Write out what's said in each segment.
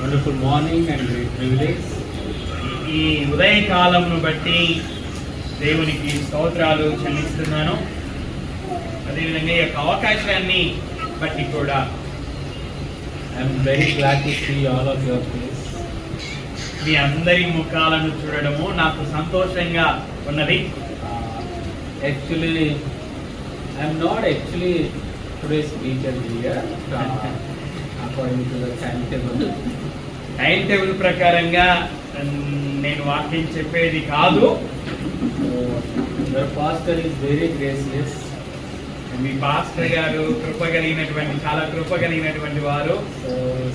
Wonderful morning and great privilege. ఈ ఉదయకాలంను బట్టి దేవునికి స్తోత్రాలు చెల్లిస్తున్నాను. అదేవిధంగా ఈ యొక్క అవకాశాన్ని బట్టి కూడా I'm very glad to see all of your face. మీ అందరి ముఖాలను చూడడము నాకు సంతోషంగా ఉన్నది. Actually, I'm not actually today's speaker here according to the timetable. Time table ప్రకారంగా నేను వాక్యం చెప్పేది కాదు. Your pastor is very gracious. Me pastor గారు చాలా కృప కలిగినటువంటి వారు. So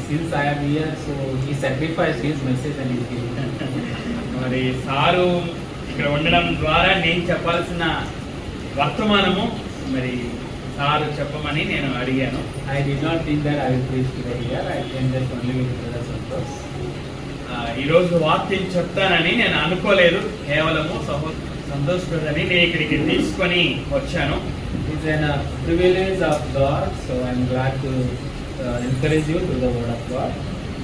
since I am here, so he sacrificed his message and he gave it. మరి సారు ఇక్కడ ఉండడం ద్వారా నేను చెప్పాల్సిన వర్తమానము మరి సారు చెప్పమని నేను అడిగాను. I did not think that I will preach today here. I came just only with Brother Santosh. ఈరోజు వాక్యం చెప్తానని నేను అనుకోలేదు. కేవలము సంతోష్ బ్రదర్ని నేను ఇక్కడికి తీసుకొని వచ్చాను. It's a privilege of God, so I'm glad to encourage you through the word of God.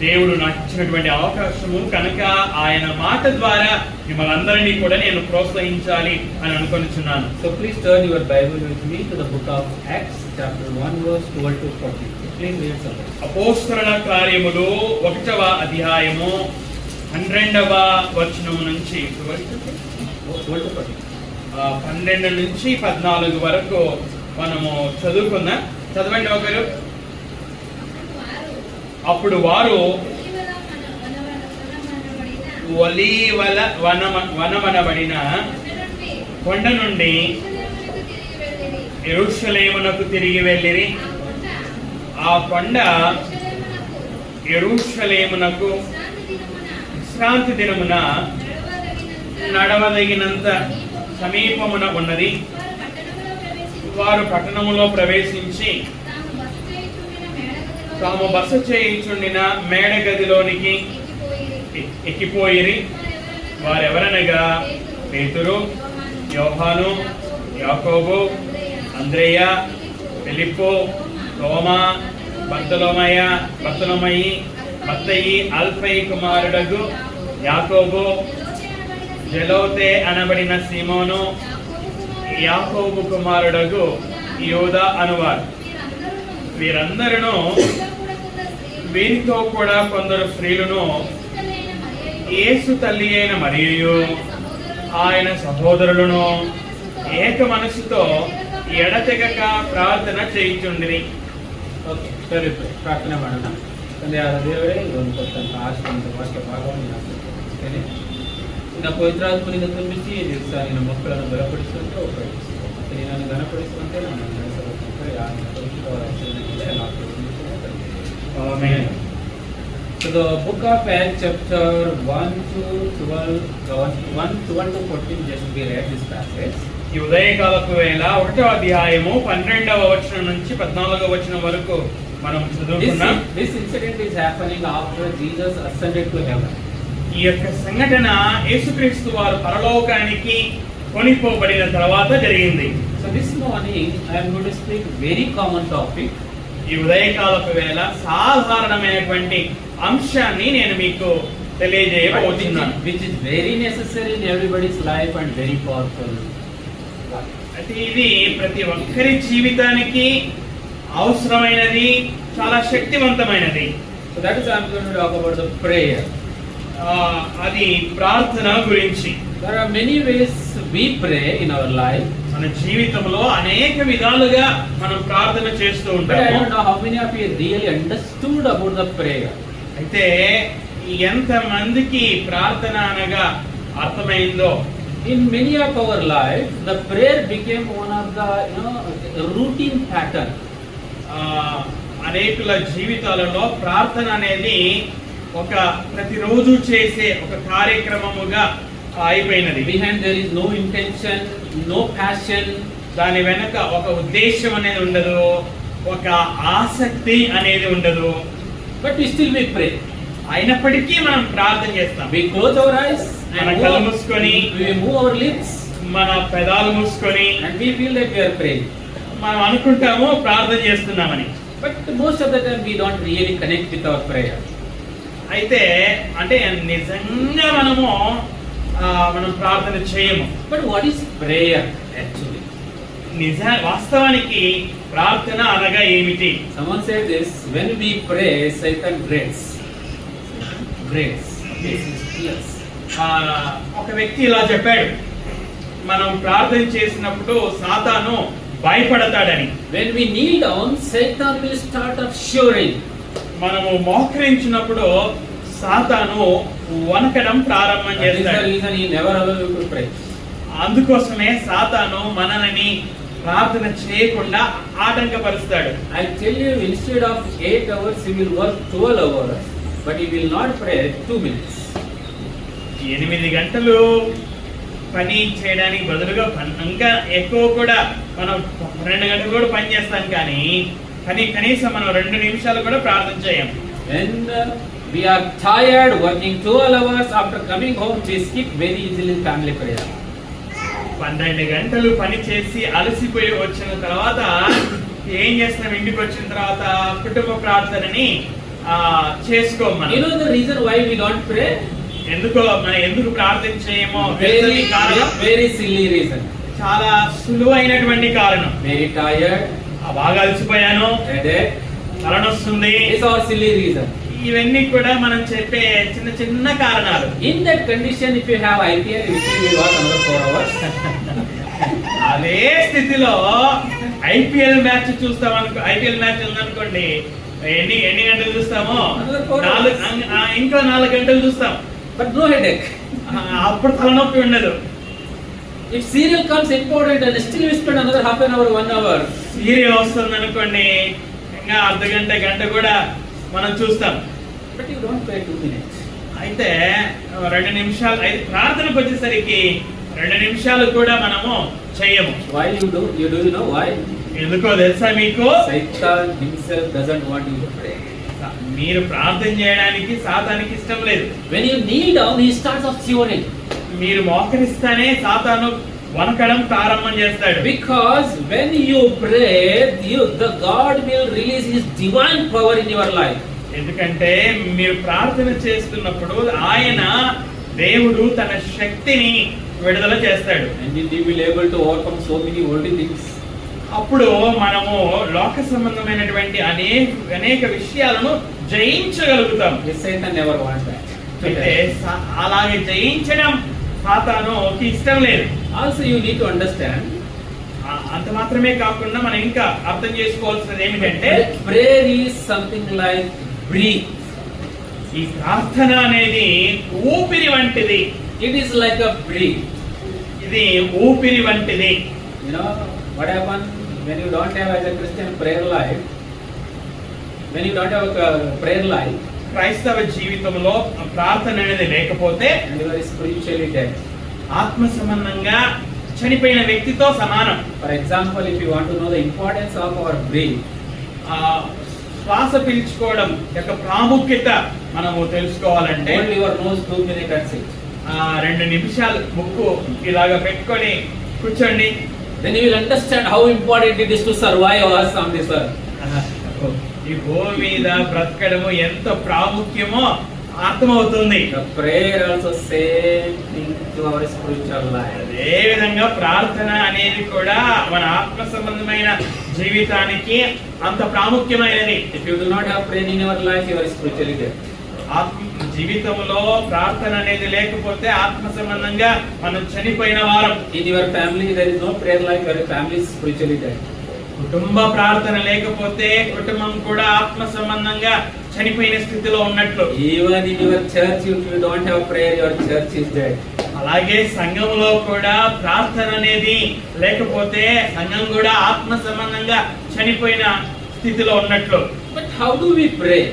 దేవుడు నాకు ఇచ్చినటువంటి అవకాశము కనుక ఆయన మాట ద్వారా మిమ్మల్ని అందరినీ కూడా నేను ప్రోత్సహించాలి అని అనుకొనిచున్నాను. So please turn your Bible with me to the book of Acts, chapter 1, verse 12 to 14. Please read something. అపోస్తలుల కార్యములు 1వ అధ్యాయము 12వ వచనం నుంచి 12 నుంచి 14 వరకు మనము చదువుకుందాం. చదవండి ఒకరు. అప్పుడు వారు ఒలీవల వనమనబడిన కొండ నుండి యెరూషలేమునకు తిరిగి వెళ్ళిరి. ఆ కొండ యెరూషలేమునకు విశ్రాంతి దినమున నడవదగినంత సమీపమున ఉన్నది. వారు పట్టణములో ప్రవేశించి తాము బస చేయుచుండిన మేడ గదిలోనికి ఎక్కిపోయిరి. వారెవరనగా పేతురు, యోహాను, యాకోబు, అంద్రేయ, ఫిలిప్పు, తోమా, బర్తొలొమయి, మత్తయి, అల్ఫయి కుమారుడగు యాకోబు, జెలోతే అనబడిన సీమోను, యాకోబు కుమారుడగు యూదా అనువారు. వీరితో కూడా కొందరు స్త్రీలను యేసు తల్లి అయిన మరియయు ఆయన సహోదరులను ఏక మనసుతో ఎడతెగక ప్రార్థన చేయుచుండిరి. Okay, very good. ಪ್ರಾರ್ಥನೆ ಮಾಡೋಣ. ತಂದೆಯಾದ ದೇವರೇ, ಇದೊಂದು ಕೊಟ್ಟಂತ ಆಶೀರ್ವಾದ ವಾಕ್ಯ ಭಾಗವನ್ನು ನಾನು ನಿನ್ನ ಪವಿತ್ರಾತ್ಮನಿಂದ ತುಂಬಿಸಿ ಈ ದಿವಸ ನಿನ್ನ ಮಕ್ಕಳನ್ನು ಬಲಪಡಿಸುವಂತೆ ಉಪಯೋಗಿಸಿ ನಿನ್ನನ್ನು ಘನಪಡಿಸುವಂತೆ ನಮ್ಮನ್ನು ನಡೆಸಬೇಕಂತ ಯಾರನ್ನ ಪವಿತ್ರವಾದ ಹೆಸರಿನಲ್ಲಿ ನಾವು Amen. So the book of Acts chapter 1 to 14 just be read this passage. ఈ ఉదయకాలపు వేళ 1వ అధ్యాయము 12వ వచనం నుంచి 14వ వచనం వరకు మనం చదువుకున్నాం. This incident is happening after Jesus ascended to heaven. ఈ యొక్క సంఘటన యేసుక్రీస్తు వారు పరలోకానికి కొనిపోబడిన తర్వాత జరిగింది. So this morning I am going to speak very common topic. ఈ ఉదయకాలపు వేళ సాధారణమైనటువంటి అంశాన్ని నేను మీకు తెలియజేయబోతున్నాను. Which is very necessary in everybody's life and very powerful. అయితే ఇది ప్రతి ఒక్కరి జీవితానికి అవసరమైనది, చాలా శక్తివంతమైనది. So that is I am going to talk about the prayer. అది ప్రార్థన గురించి. There are many ways we pray in our life. మన జీవితంలో అనేక విధాలుగా మనం ప్రార్థన చేస్తూ But I ఉంటాము. don't know how many of you really understood about the prayer. అయితే ఎంత మందికి ప్రార్థన అనగా అర్థమైందో. In many of our life, the prayer became one of the routine pattern. అనేకుల జీవితాలలో ప్రార్థన అనేది ఒక ప్రతిరోజు చేసే ఒక కార్యక్రమముగా అయిపోయినది. Behind there is no intention, no passion. దాని వెనక ఒక ఉద్దేశం అనేది ఉండదు, ఒక ఆసక్తి అనేది ఉండదు. But we still pray. అయినప్పటికీ మనం ప్రార్థన చేస్తాం. We close our eyes మన కళ్ళు మూసుకొని, we move our lips, మన పెదాలు మూసుకొని, and we feel that we are praying. మనం అనుకుంటాము ప్రార్థన చేస్తున్నామని. But most of the time we don't really connect with our prayer. అయితే అంటే నిజంగా మనము మనం ప్రార్థన చేయము. But what is prayer actually? వాస్తవానికి ప్రార్థన అనగా ఏమిటి? Someone said this, when we pray, Satan breaks. Yes. ఒక వ్యక్తి ఇలా చెప్పాడు, మనం ప్రార్థన చేసినప్పుడు సాతాను భయపడతాడని. When we kneel down, Satan will start assuring. మనము మోకరించినప్పుడు సాతాను వణకడం ప్రారంభం That is the చేస్తాడు. reason he never allows you to pray. అందుకోసమే సాతాను మనల్ని ప్రార్థన చేయకుండా ఆటంకపరుస్తాడు. I tell you, instead of 8 hours, he will work 12 hours, but he will not pray 2 minutes. 8 గంటలు పని చేయడానికి బదులుగా ఇంకా ఎక్కువ కూడా మనం 12 గంటలు కూడా పని చేస్తాం, కానీ కనీసం మనం 2 నిమిషాలు కూడా ప్రార్థన చేయం. When we are tired working 12 hours, after coming home, we skip very easily family prayer. 12 గంటలు పని చేసి అలసిపోయి వచ్చిన తర్వాత ఏం చేస్తాం? ఇంటికి వచ్చిన తర్వాత కుటుంబ ప్రార్థనని చేసుకోం మనం. You know the reason why we don't pray? ఎందుకు ప్రార్థన చేయమో Very silly reason. చాలా సులువైనటువంటి కారణం. Very tired, బాగా అలసిపోయాను, headache. తలనొస్తుంది. These are silly reason. ఇవన్నీ కూడా మనం చెప్పే చిన్న కారణాలు. In that condition, if you have IPL, you will work another 4 hours. అదే స్థితిలో ఐపీఎల్ మ్యాచ్ చూస్తాం ఐపీఎల్ మ్యాచ్ ఉందనుకోండి, ఎన్ని గంటలు చూస్తామో ఇంకా 4 గంటలు చూస్తాం. But no headache. అప్పుడు తలనొప్పి ఉండదు. If serial comes important, and still we spend another half an hour, 1 hour. Serial వస్తుంది అనుకోండి, ఇంకా గంట కూడా మనం చూస్తాం. But you don't pray 2 minutes. అయితే 2 నిమిషాలు ప్రార్థనకు వచ్చేసరికి 2 నిమిషాలు కూడా మనము చెయ్యము. Why you do? You know why? ఎందుకో తెలుసా మీకు? Satan himself doesn't want you to pray. మీరు ప్రార్థన చేయడానికి సాతానికి ఇష్టం లేదు. When you kneel down, he starts obscuring. మీరు మోకరిస్తానే సాతాను వణకడం ప్రారంభం చేస్తాడు. Because when you pray, the God will release his divine power in your life. ఎందుకంటే మీరు ప్రార్థన చేస్తున్నప్పుడు ఆయన దేవుడు తన శక్తిని విడుదల చేస్తాడు. And you will able to overcome so many worldly things. అప్పుడు మనము లోక సంబంధమైనటువంటి అనేక విషయాలను జయించగలుగుతాం. Satan never wants that. అయితే అలాగే జయించడం సాతానుకి ఇష్టం లేదు. Also you need to understand. అంత మాత్రమే కాకుండా మనం ఇంకా అర్థం చేసుకోవాల్సినది ఏమిటంటే, prayer is something like breathe. ఈ ప్రార్థన అనేది ఊపిరి వంటిది. It is like a breathe. ఇది ఊపిరి వంటిది. You know what happens when you don't have as a Christian prayer life? When you don't have a prayer life, క్రైస్తవ జీవితంలో ప్రార్థన అనేది లేకపోతే and you are spiritually dead. ఆత్మ సంబంధంగా చనిపోయిన వ్యక్తితో సమానం. For example, if you want to know the importance of our breath, శ్వాస పీల్చుకోవడం యొక్క ప్రాముఖ్యత మనము తెలుసుకోవాలంటే hold your nose 2 minutes and sit. 2 నిమిషాలు ముక్కు ఇలాగా పెట్టుకొని కూర్చోండి. Then you will understand how important it is to survive us on this earth. ఈ భూమి మీద బ్రతకడము ఎంత ప్రాముఖ్యమో అర్థమవుతుంది. The prayer also same thing to our spiritual life. అదే విధంగా ప్రార్థన అనేది కూడా మన ఆత్మ సంబంధమైన జీవితానికి అంత ప్రాముఖ్యమైనది. If you do not have prayer in your life, you are spiritually dead. ఆత్మ జీవితంలో ప్రార్థన అనేది లేకపోతే ఆత్మ సంబంధంగా మనం చనిపోయిన వారం. In your family there is no prayer life, your family is spiritually dead. కుటుంబ ప్రార్థన లేకపోతే కుటుంబం కూడా ఆత్మ సంబంధంగా చనిపోయిన స్థితిలో ఉన్నట్లు. Even in your church, if you don't have prayer, your church is dead. అలాగే సంఘంలో కూడా ప్రార్థన అనేది లేకపోతే సంఘం కూడా ఆత్మ సంబంధంగా చనిపోయిన స్థితిలో ఉన్నట్లు. But how do we pray?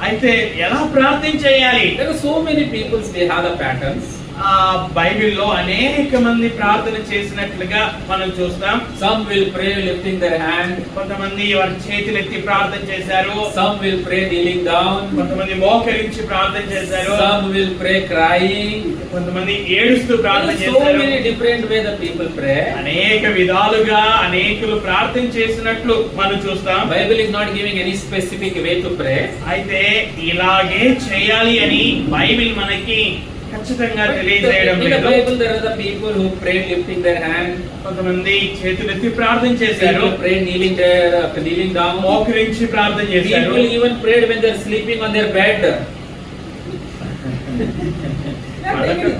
అయితే ఎలా ప్రార్థన చేయాలి? There are so many people, they have the patterns. ఆ బైబిల్లో అనేక మంది ప్రార్థన చేసినట్లుగా మనం చూస్తాం. Some will pray lifting their hand. కొంతమంది వారి చేతులెత్తి ప్రార్థన చేశారు. Some will pray kneeling down. కొంతమంది మోకరించి ప్రార్థన చేశారు. Some will pray crying. కొంతమంది ఏడుస్తూ ప్రార్థన So చేశారు. many different ways the people pray. అనేక విధాలుగా అనేకులు ప్రార్థన చేసినట్లు మనం చూస్తాం. Bible is not giving any specific way to pray. అయితే ఇలాగే చేయాలి అని బైబిల్ మనకి ఖచ్చితంగా తెలియజేయడం In the లేదు. Bible there are the people who pray lifting their hand. కొంతమంది చేతులెత్తి ప్రార్థన చేశారు. People pray kneeling down. మోకరించి ప్రార్థన చేశారు. People even prayed when they are sleeping on their bed.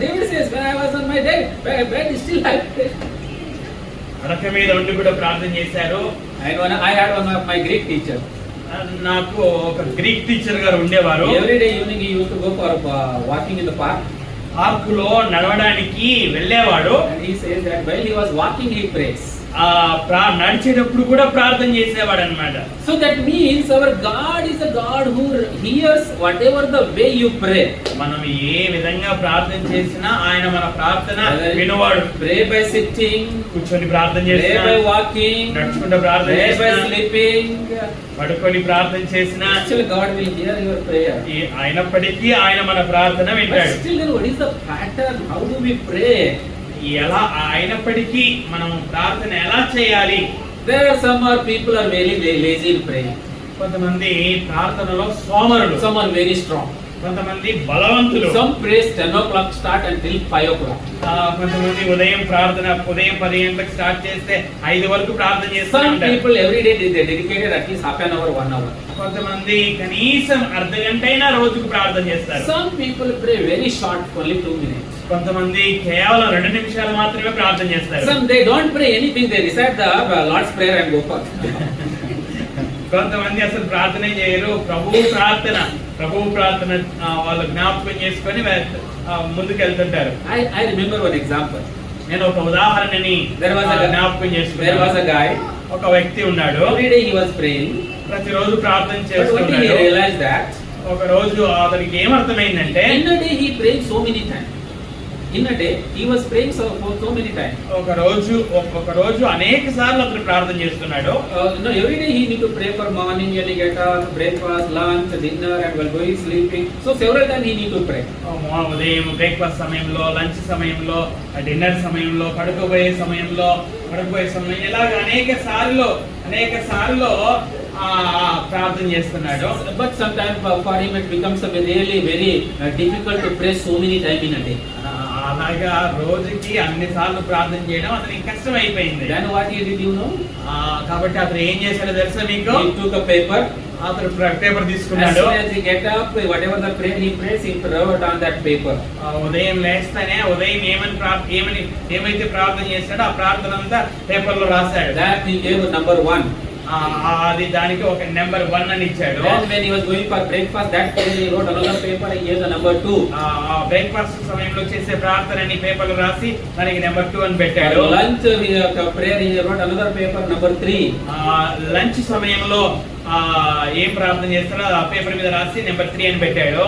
David says, when I was on my bed, still I prayed. అడక మీద ఉండి కూడా ప్రార్థన చేశారు. I had one of my Greek teachers. నాకు ఒక గ్రీక్ టీచర్ గారు ఉండేవారు. Every day evening he used to go for walking in the park. Park లో నడవడానికి వెళ్ళేవాడు. And he says that while he was walking he prays. నడిచేటప్పుడు కూడా ప్రార్థన చేసేవాడు అన్నమాట. So that means our God is a God who hears whatever the way you pray. మనం ఏ విధంగా ప్రార్థన చేసినా ఆయన మన ప్రార్థన వినవాడు. Pray by sitting, కూర్చొని ప్రార్థన pray చేసినా, by walking, నడుచుకుంటూ ప్రార్థన pray by చేసినా, sleeping. పడుకొని ప్రార్థన చేసినా, Still God will hear your prayer. అయినప్పటికీ ఆయన మన ప్రార్థన But వింటాడు. still then what is the pattern? How do we pray? ఎలా అయినప్పటికీ మనం ప్రార్థన ఎలా చేయాలి? There are some people are very lazy in praying. కొంతమంది ప్రార్థనలో సోమరులు, Some are very strong. కొంతమంది బలవంతులు. Some prays 10 o'clock start until 5 o'clock. కొంతమంది ఉదయం 10 గంటలకు స్టార్ట్ చేస్తే 5 వరకు ప్రార్థన చేస్తూ Some ఉంటారు. people every day they dedicated at least half an hour, 1 hour. కొంతమంది కనీసం అర్ధ గంట అయినా రోజుకు ప్రార్థన చేస్తారు. Some people pray very short, only 2 minutes. కొంతమంది కేవలం 2 నిమిషాలు మాత్రమే ప్రార్థన చేస్తారు. Some they don't pray anything, they recite the Lord's Prayer and go for. కొంతమంది అసలు ప్రార్థనే చేయరు. ప్రభువు ప్రార్థన వాళ్ళు జ్ఞాపకం చేసుకొని ముందుకు వెళ్తుంటారు. I remember one example. నేను ఒక ఉదాహరణని There was a జ్ఞాపకం there was చేసుకున్నాను. a guy. ఒక వ్యక్తి ఉన్నాడు. Every day he was praying. ప్రతిరోజు ప్రార్థన But one day చేస్తున్నాడు. he realized that ఒక రోజు అతనికి ఏమర్థమైందంటే, in a day he prayed so many times. In a day he was praying for so many times. ఒక రోజు అనేక సార్లు అతను ప్రార్థన చేస్తున్నాడు. No, every day he need to pray for morning when he get up, breakfast, lunch, dinner, and while going sleeping. So several times he need to pray. ఉదయం breakfast సమయంలో, lunch సమయంలో, డిన్నర్ సమయంలో, పడుకోబోయే సమయంలో ఇలాగ అనేక సార్లు ప్రార్థన చేస్తున్నాడు. But sometimes for him it becomes a really very difficult to pray so many times in a day. అలాగా రోజుకి అన్ని సార్లు ప్రార్థన చేయడం అతనికి కష్టం అయిపోయింది. Then what he did, you know? కాబట్టి అతను ఏం చేశాడో తెలుసా మీకు? He took a paper. అతను పేపర్ As తీసుకున్నాడు. soon as he get up, whatever the prayer he prays, he wrote on that paper. ఉదయం లేస్తానే ఏమైతే ప్రార్థన చేశాడో ఆ ప్రార్థన అంతా పేపర్ లో రాశాడు. That he gave number 1. అది దానికి ఒక నెంబర్ 1 అని ఇచ్చాడు. Then when he was going for breakfast, that day he wrote another paper. He gave the number 2. Breakfast సమయంలో చేసే ప్రార్థనని పేపర్ లో రాసి దానికి నెంబర్ 2 అని పెట్టాడు. Lunch prayer he wrote another paper, number 3. Lunch సమయంలో ఏం ప్రార్థన చేస్తాడో ఆ పేపర్ మీద రాసి నెంబర్ 3 అని పెట్టాడు.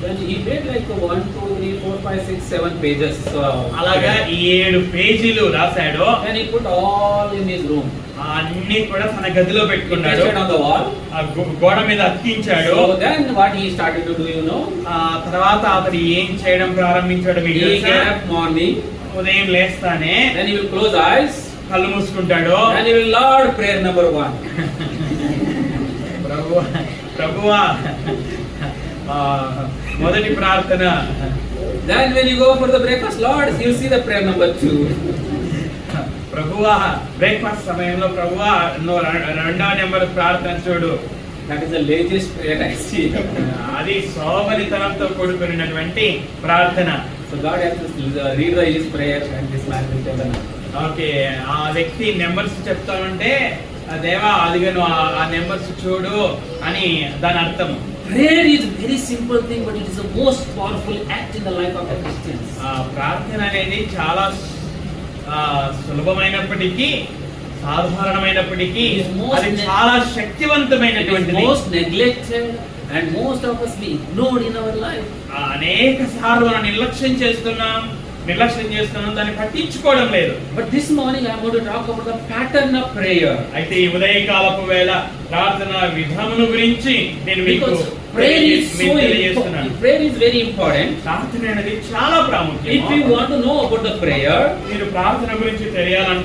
Then he made like 1, 2, 3, 4, 5, 6, 7 pages. అలాగా 7 పేజీలు రాశాడు. Then he put all in his room. అన్ని కూడా తన గదిలో He పెట్టుకున్నాడు. pasted on the wall. గోడ మీద అతికించాడు. So then what he started to do, you know? తర్వాత అతను ఏం చేయడం ప్రారంభించాడు మీకు He తెలుసా? get up morning. ఉదయం లేస్తానే Then he will close eyes. కళ్ళు మూసుకుంటాడు. Then he will Lord prayer number 1. ప్రభువా మొదటి ప్రార్థన. Then when you go for the breakfast, Lord, you see the prayer number 2. ప్రభువా బ్రేక్ఫాస్ట్ సమయంలో ప్రభువా రెండవ నెంబర్ ప్రార్థన చూడు. That is the laziest prayer I see. అది సోమరితనంతో కూడుకున్నటువంటి ప్రార్థన. So God has to read his prayer and this man will tell them. Okay, ఆ వ్యక్తి నెంబర్స్ చెప్తానంటే దేవా అదిగా నువ్వు ఆ నెంబర్స్ చూడు అని దాని అర్థం. Prayer is a very simple thing, but it is the most powerful act in the life of a Christian. ప్రార్థన అనేది చాలా సులభమైనప్పటికీ సాధారణమైనప్పటికీ అది చాలా శక్తివంతమైనటువంటిది. Most neglected And most of us we ignored in our life. అనేక సార్లు మనం నిర్లక్ష్యం చేస్తున్నాం, దాన్ని పట్టించుకోవడం లేదు. But this morning I am going to talk about the pattern of prayer. అయితే ఈ ఉదయకాలపు వేళ ప్రార్థన విధానము గురించి నేను మీకు Because prayer is so తెలియజేస్తున్నాను. important. Prayer is very important. ప్రార్థన అనేది చాలా ప్రాముఖ్యం. If you want to know about the prayer, మీరు ప్రార్థన గురించి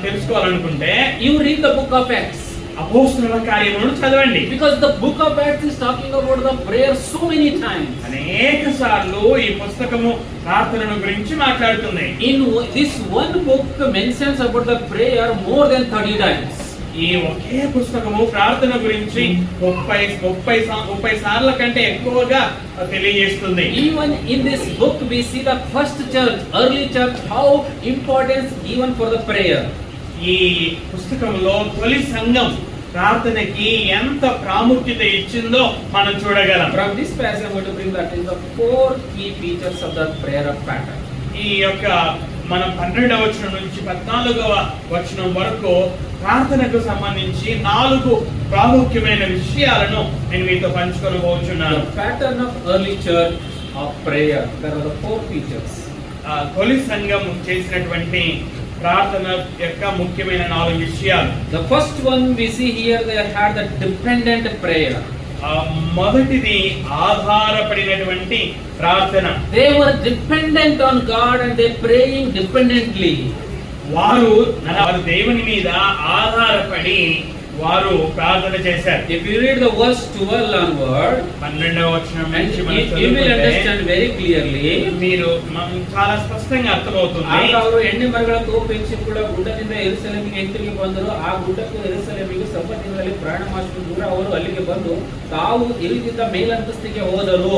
తెలుసుకోవాలనుకుంటే you read the book of Acts. అపోస్తలుల కార్యములను చదవండి. Because the book of Acts is talking about the prayer so many times. అనేక సార్లు ఈ పుస్తకము ప్రార్థనను గురించి మాట్లాడుతుంది. In this one book mentions about the prayer more than 30 times. ఈ ఒకే పుస్తకము ప్రార్థన గురించి 30 సార్ల కంటే ఎక్కువగా తెలియజేస్తుంది. Even in this book we see the first church, early church, how importance given for the prayer. ఈ పుస్తకంలో తొలి సంఘం ప్రార్థనకి ఎంత ప్రాముఖ్యత ఇచ్చిందో మనం చూడగలం. From this passage I am going to bring that in the 4 key features of the prayer of pattern. ఈ యొక్క మనం 12వ వచనం నుంచి 14వ వచనం వరకు ప్రార్థనకు సంబంధించి 4 ప్రాముఖ్యమైన విషయాలను నేను మీతో పంచుకోబోతున్నాను. The pattern of early church of prayer. There are the 4 features. తొలి సంఘం చేసినటువంటి ప్రార్థన యొక్క ముఖ్యమైన 4 విషయాలు. The first one we see here, they had the dependent prayer. మొదటిది ఆధారపడినటువంటి ప్రార్థన. They were dependent on God and they praying dependently. వారు దేవుని మీద ఆధారపడి వారు ప్రార్థన చేశారు. If you read the verse 12 onward, 12వ వచనం and నుంచి మనం you will చదువుకుంటే understand very clearly. మీరు చాలా ಸ್ಪಷ್ಟంగా ಅರ್ಥమవుతుంది. ಆಗ ಅವರು ಎಣ್ಣೆ ಮರಗಳ ತೋಪೇಕ್ಷೆ ಕೂಡ ಗುಡ್ಡದಿಂದ ಯೆರೂಸಲೇಮಿಗೆ ಹಿಂತಿರುಗಿ ಬಂದರು. ಆ ಗುಡ್ಡಕ್ಕೂ ಯೆರೂಸಲೇಮಿಗೆ ಸ್ವಲ್ಪ ದಿನಗಳಲ್ಲಿ ಪ್ರಯಾಣ ಮಾಡಿದ ದೂರ ಅವರು ಅಲ್ಲಿಗೆ ಬಂದು ತಾವು ಇಳಿದಿದ್ದ ಮೇಲಂತಸ್ತಿಗೆ ಹೋದರು.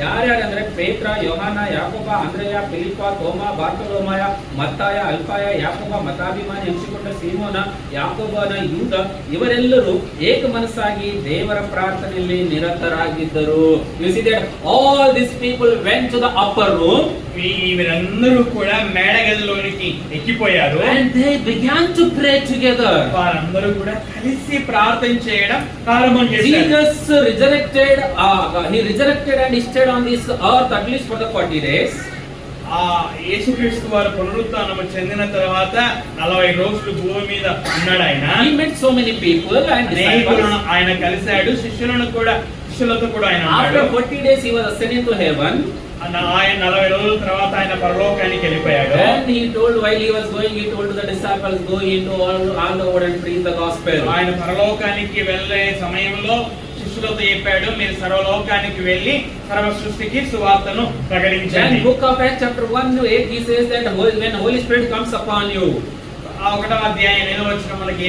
ಯಾರ್ಯಾರಂದ್ರೆ ಪೇತ್ರ, ಯೋಹಾನ, ಯಾಕೋಬ, ಅಂದ್ರೆಯ, ಫಿಲಿಪ, ತೋಮ, ಬಾರ್ತಲೋಮಾಯ, ಮತ್ತಾಯ, ಅಲ್ಫಾಯ, ಯಾಕೋಬ, ಮತಾಭಿಮಾನಿ ಎನಿಸಿಕೊಂಡ ಸೀಮೋನ, ಯಾಕೋಬನ, ಯೂದ ಇವರೆಲ್ಲರೂ ಏಕ ಮನಸ್ಸಾಗಿ ದೇವರ ಪ್ರಾರ್ಥನೆಯಲ್ಲಿ ನಿರತರಾಗಿದ್ದರು. You see that all these people went to the upper room. వీరందరూ కూడా మేడగదిలోనికి ఎక్కిపోయారు. And they began to pray together. వారందరూ కూడా కలిసి ప్రార్థన చేయడం ప్రారంభం చేశారు. Jesus resurrected, he resurrected and he stayed on this earth at least for the 40 days. యేసుక్రీస్తు వారు పునరుత్థానము చెందిన తర్వాత 40 రోజులు భూమి మీద ఉన్నాడు ఆయన. He met so many people and అనేకులను ఆయన కలిశాడు. శిష్యులతో కూడా ఆయన after 40 days he was ascending to heaven. ఆయన 40 రోజుల తర్వాత ఆయన పరలోకానికి వెళ్ళిపోయాడు. And he told, while he was going, he told to the disciples, go into all the world and preach the gospel. ఆయన పరలోకానికి వెళ్ళే సమయంలో శిష్యులతో చెప్పాడు, మీరు సర్వలోకానికి వెళ్ళి సర్వ సృష్టికి సువార్తను ప్రకటించండి. And book of Acts chapter 1:8 he says that when Holy Spirit comes upon you, ఆ 1వ అధ్యాయం 8వ వచనం మనకి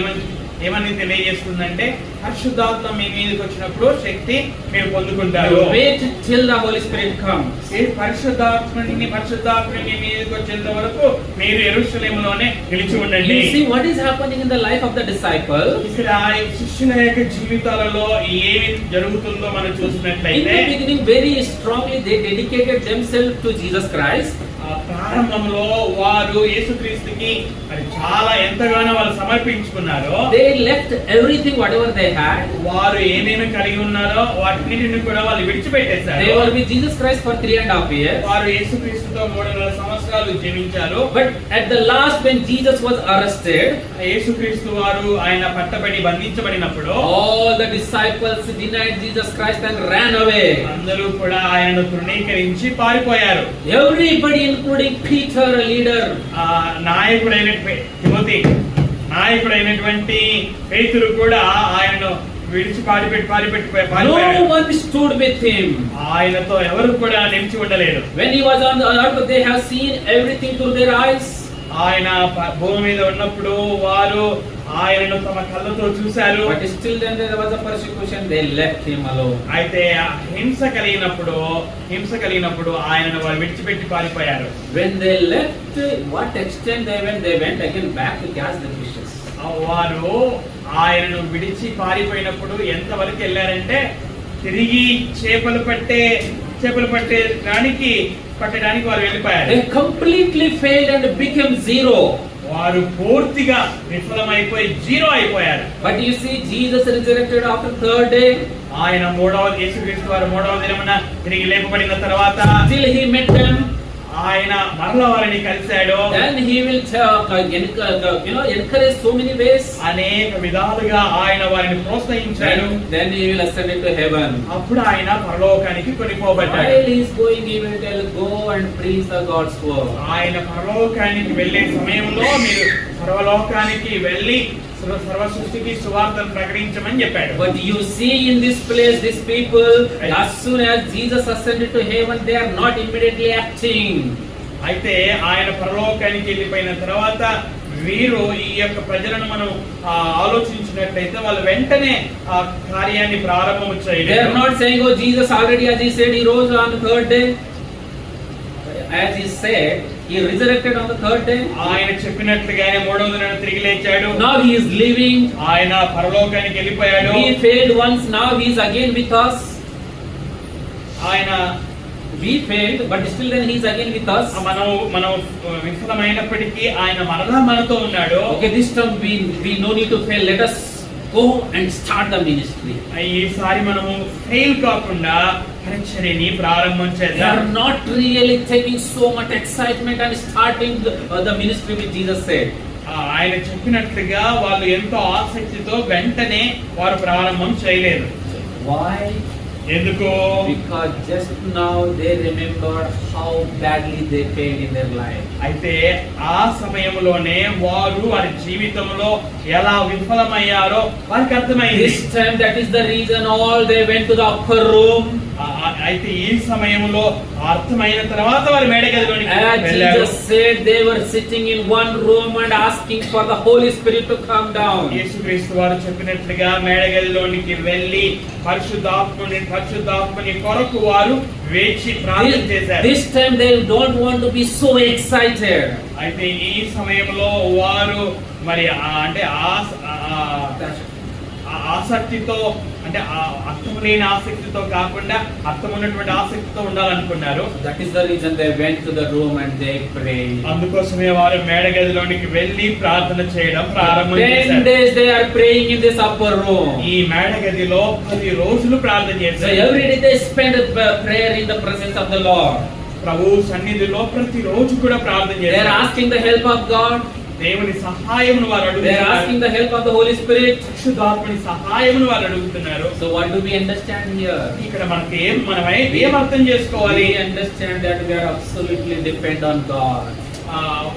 ఏమని తెలియజేస్తుందంటే, పరిశుద్ధాత్మ మీ మీదకి వచ్చినప్పుడు శక్తి మీరు పొందుకుంటారు. wait till the Holy Spirit comes. పరిశుద్ధాత్మని మీ మీదకి వచ్చేంత వరకు మీరు యెరూషలేములోనే నిలిచి ఉండండి. You see what is happening in the life of the disciple. ఇక్కడ శిష్యుల యొక్క జీవితాలలో ఏమి జరుగుతుందో మనం చూసినట్లయితే, in the beginning very strongly they dedicated themselves to Jesus Christ. ప్రారంభంలో వారు యేసుక్రీస్తుకి మరి చాలా ఎంతగానో వాళ్ళు సమర్పించుకున్నారు. They left everything whatever they had. వారు ఏమేమి కలిగి ఉన్నారో వాటిని కూడా వాళ్ళు విడిచిపెట్టేశారు. They were with Jesus Christ for 3.5 years. వారు యేసుక్రీస్తుతో 3.5 సంవత్సరాలు జీవించారు. But at the last when Jesus was arrested, యేసుక్రీస్తు వారు ఆయన పట్టబడి బంధించబడినప్పుడు all the disciples denied Jesus Christ and ran away. అందరూ కూడా ఆయనను తృణీకరించి పారిపోయారు. Everybody including Peter, a leader, నాయకుడైనటువంటి పేతురు కూడా ఆయనను విడిచి పారిపోయారు. no one stood with him. ఆయనతో ఎవరు కూడా నిలిచి ఉండలేదు. When he was on the earth they have seen everything through their eyes. ఆయన భూమి మీద ఉన్నప్పుడు వారు ఆయనను తమ కళ్ళతో చూశారు. But still then there was a persecution, they left him alone. అయితే హింస కలిగినప్పుడు ఆయనను వారు విడిచిపెట్టి పారిపోయారు. When they left, what extent they went again back to catch the fishes. వారు ఆయనను విడిచి పారిపోయినప్పుడు ఎంత వరకు వెళ్ళారంటే, తిరిగి చేపలు పట్టడానికి వారు వెళ్ళిపోయారు. They completely failed and became zero. వారు పూర్తిగా విఫలమైపోయి జీరో అయిపోయారు. But you see, Jesus resurrected after third day. ఆయన యేసుక్రీస్తు వారు మూడవ దినమున తిరిగి లేపబడిన తర్వాత Still he met them. ఆయన మరలా వారిని కలిశాడు. Then he will encourage so many ways. అనేక విధాలుగా ఆయన వారిని ప్రోత్సహించాడు. Then he will ascend into heaven. అప్పుడు ఆయన పరలోకానికి కొనిపోబడ్డాడు. While he is going, he will tell, go and preach the God's word. ఆయన పరలోకానికి వెళ్ళే సమయంలో మీరు సర్వలోకానికి వెళ్ళి సర్వ సృష్టికి సువార్తను ప్రకటించమని చెప్పాడు. But you see in this place, these people, as soon as Jesus ascended to heaven, they are not immediately acting. అయితే ఆయన పరలోకానికి వెళ్ళిపోయిన తర్వాత వీరు ఈ యొక్క ప్రజలను మనం ఆలోచించినట్లయితే వాళ్ళు వెంటనే ఆ కార్యాన్ని ప్రారంభం They are చేయలేదు. not saying, oh, Jesus already, as he said, he rose on the third day. As he said, he resurrected on the third day. ఆయన చెప్పినట్లుగానే మూడవ దినాన తిరిగి లేచాడు. Now he is living. ఆయన పరలోకానికి వెళ్ళిపోయాడు. We failed once, now he is again with us. We failed, but still then he is again with us. మనం విఫలమైనప్పటికీ ఆయన మరలా మనతో ఉన్నాడు. Okay, this time we no need to fail. Let us go and start the ministry. ఈసారి మనము fail కాకుండా పరిచర్యని ప్రారంభం They చేద్దాం. are not really taking so much excitement and starting the ministry which Jesus said. ఆయన చెప్పినట్లుగా వాళ్ళు ఎంతో ఆసక్తితో వెంటనే వారు ప్రారంభం చేయలేదు. Why? ఎందుకు? Because just now they remembered how badly they failed in their life. అయితే ఆ సమయంలోనే వారు వారి జీవితంలో ఎలా విఫలమయ్యారో వారికి అర్థమైంది. This time, that is the reason all they went to the upper room. అయితే ఈ సమయంలో అర్థమైన తర్వాత వారు మేడగదిలోనికి As వెళ్ళారు. Jesus said, they were sitting in one room and asking for the Holy Spirit to come down. యేసుక్రీస్తు వారు చెప్పినట్లుగా మేడగదిలోనికి వెళ్ళి పరిశుద్ధాత్మని కొరకు వారు వేచి ప్రార్థన చేశారు. This time they don't want to be so excited. అయితే ఈ సమయంలో వారు మరి అంటే ఆసక్తితో అంటే అర్థం లేని ఆసక్తితో కాకుండా అర్థం ఉన్నటువంటి ఆసక్తితో ఉండాలనుకున్నారు. That is the reason they went to the room and they prayed. అందుకోసమే వారు మేడగదిలోనికి వెళ్ళి ప్రార్థన చేయడం ప్రారంభం 10 చేశారు. days they are praying in this upper room. ఈ మేడగదిలో 10 రోజులు ప్రార్థన So చేశారు. every day they spend prayer in the presence of the Lord. ప్రభు సన్నిధిలో ప్రతి రోజు కూడా ప్రార్థన They are చేశారు. asking the help of God. దేవుని సహాయమును వారు They are అడుగుతున్నారు. asking the help of the Holy Spirit. పరిశుద్ధాత్మని సహాయమును వారు అడుగుతున్నారు. So what do we understand here? ఇక్కడ మనకి ఏం అర్థం చేసుకోవాలి? We understand that we are absolutely depend on God.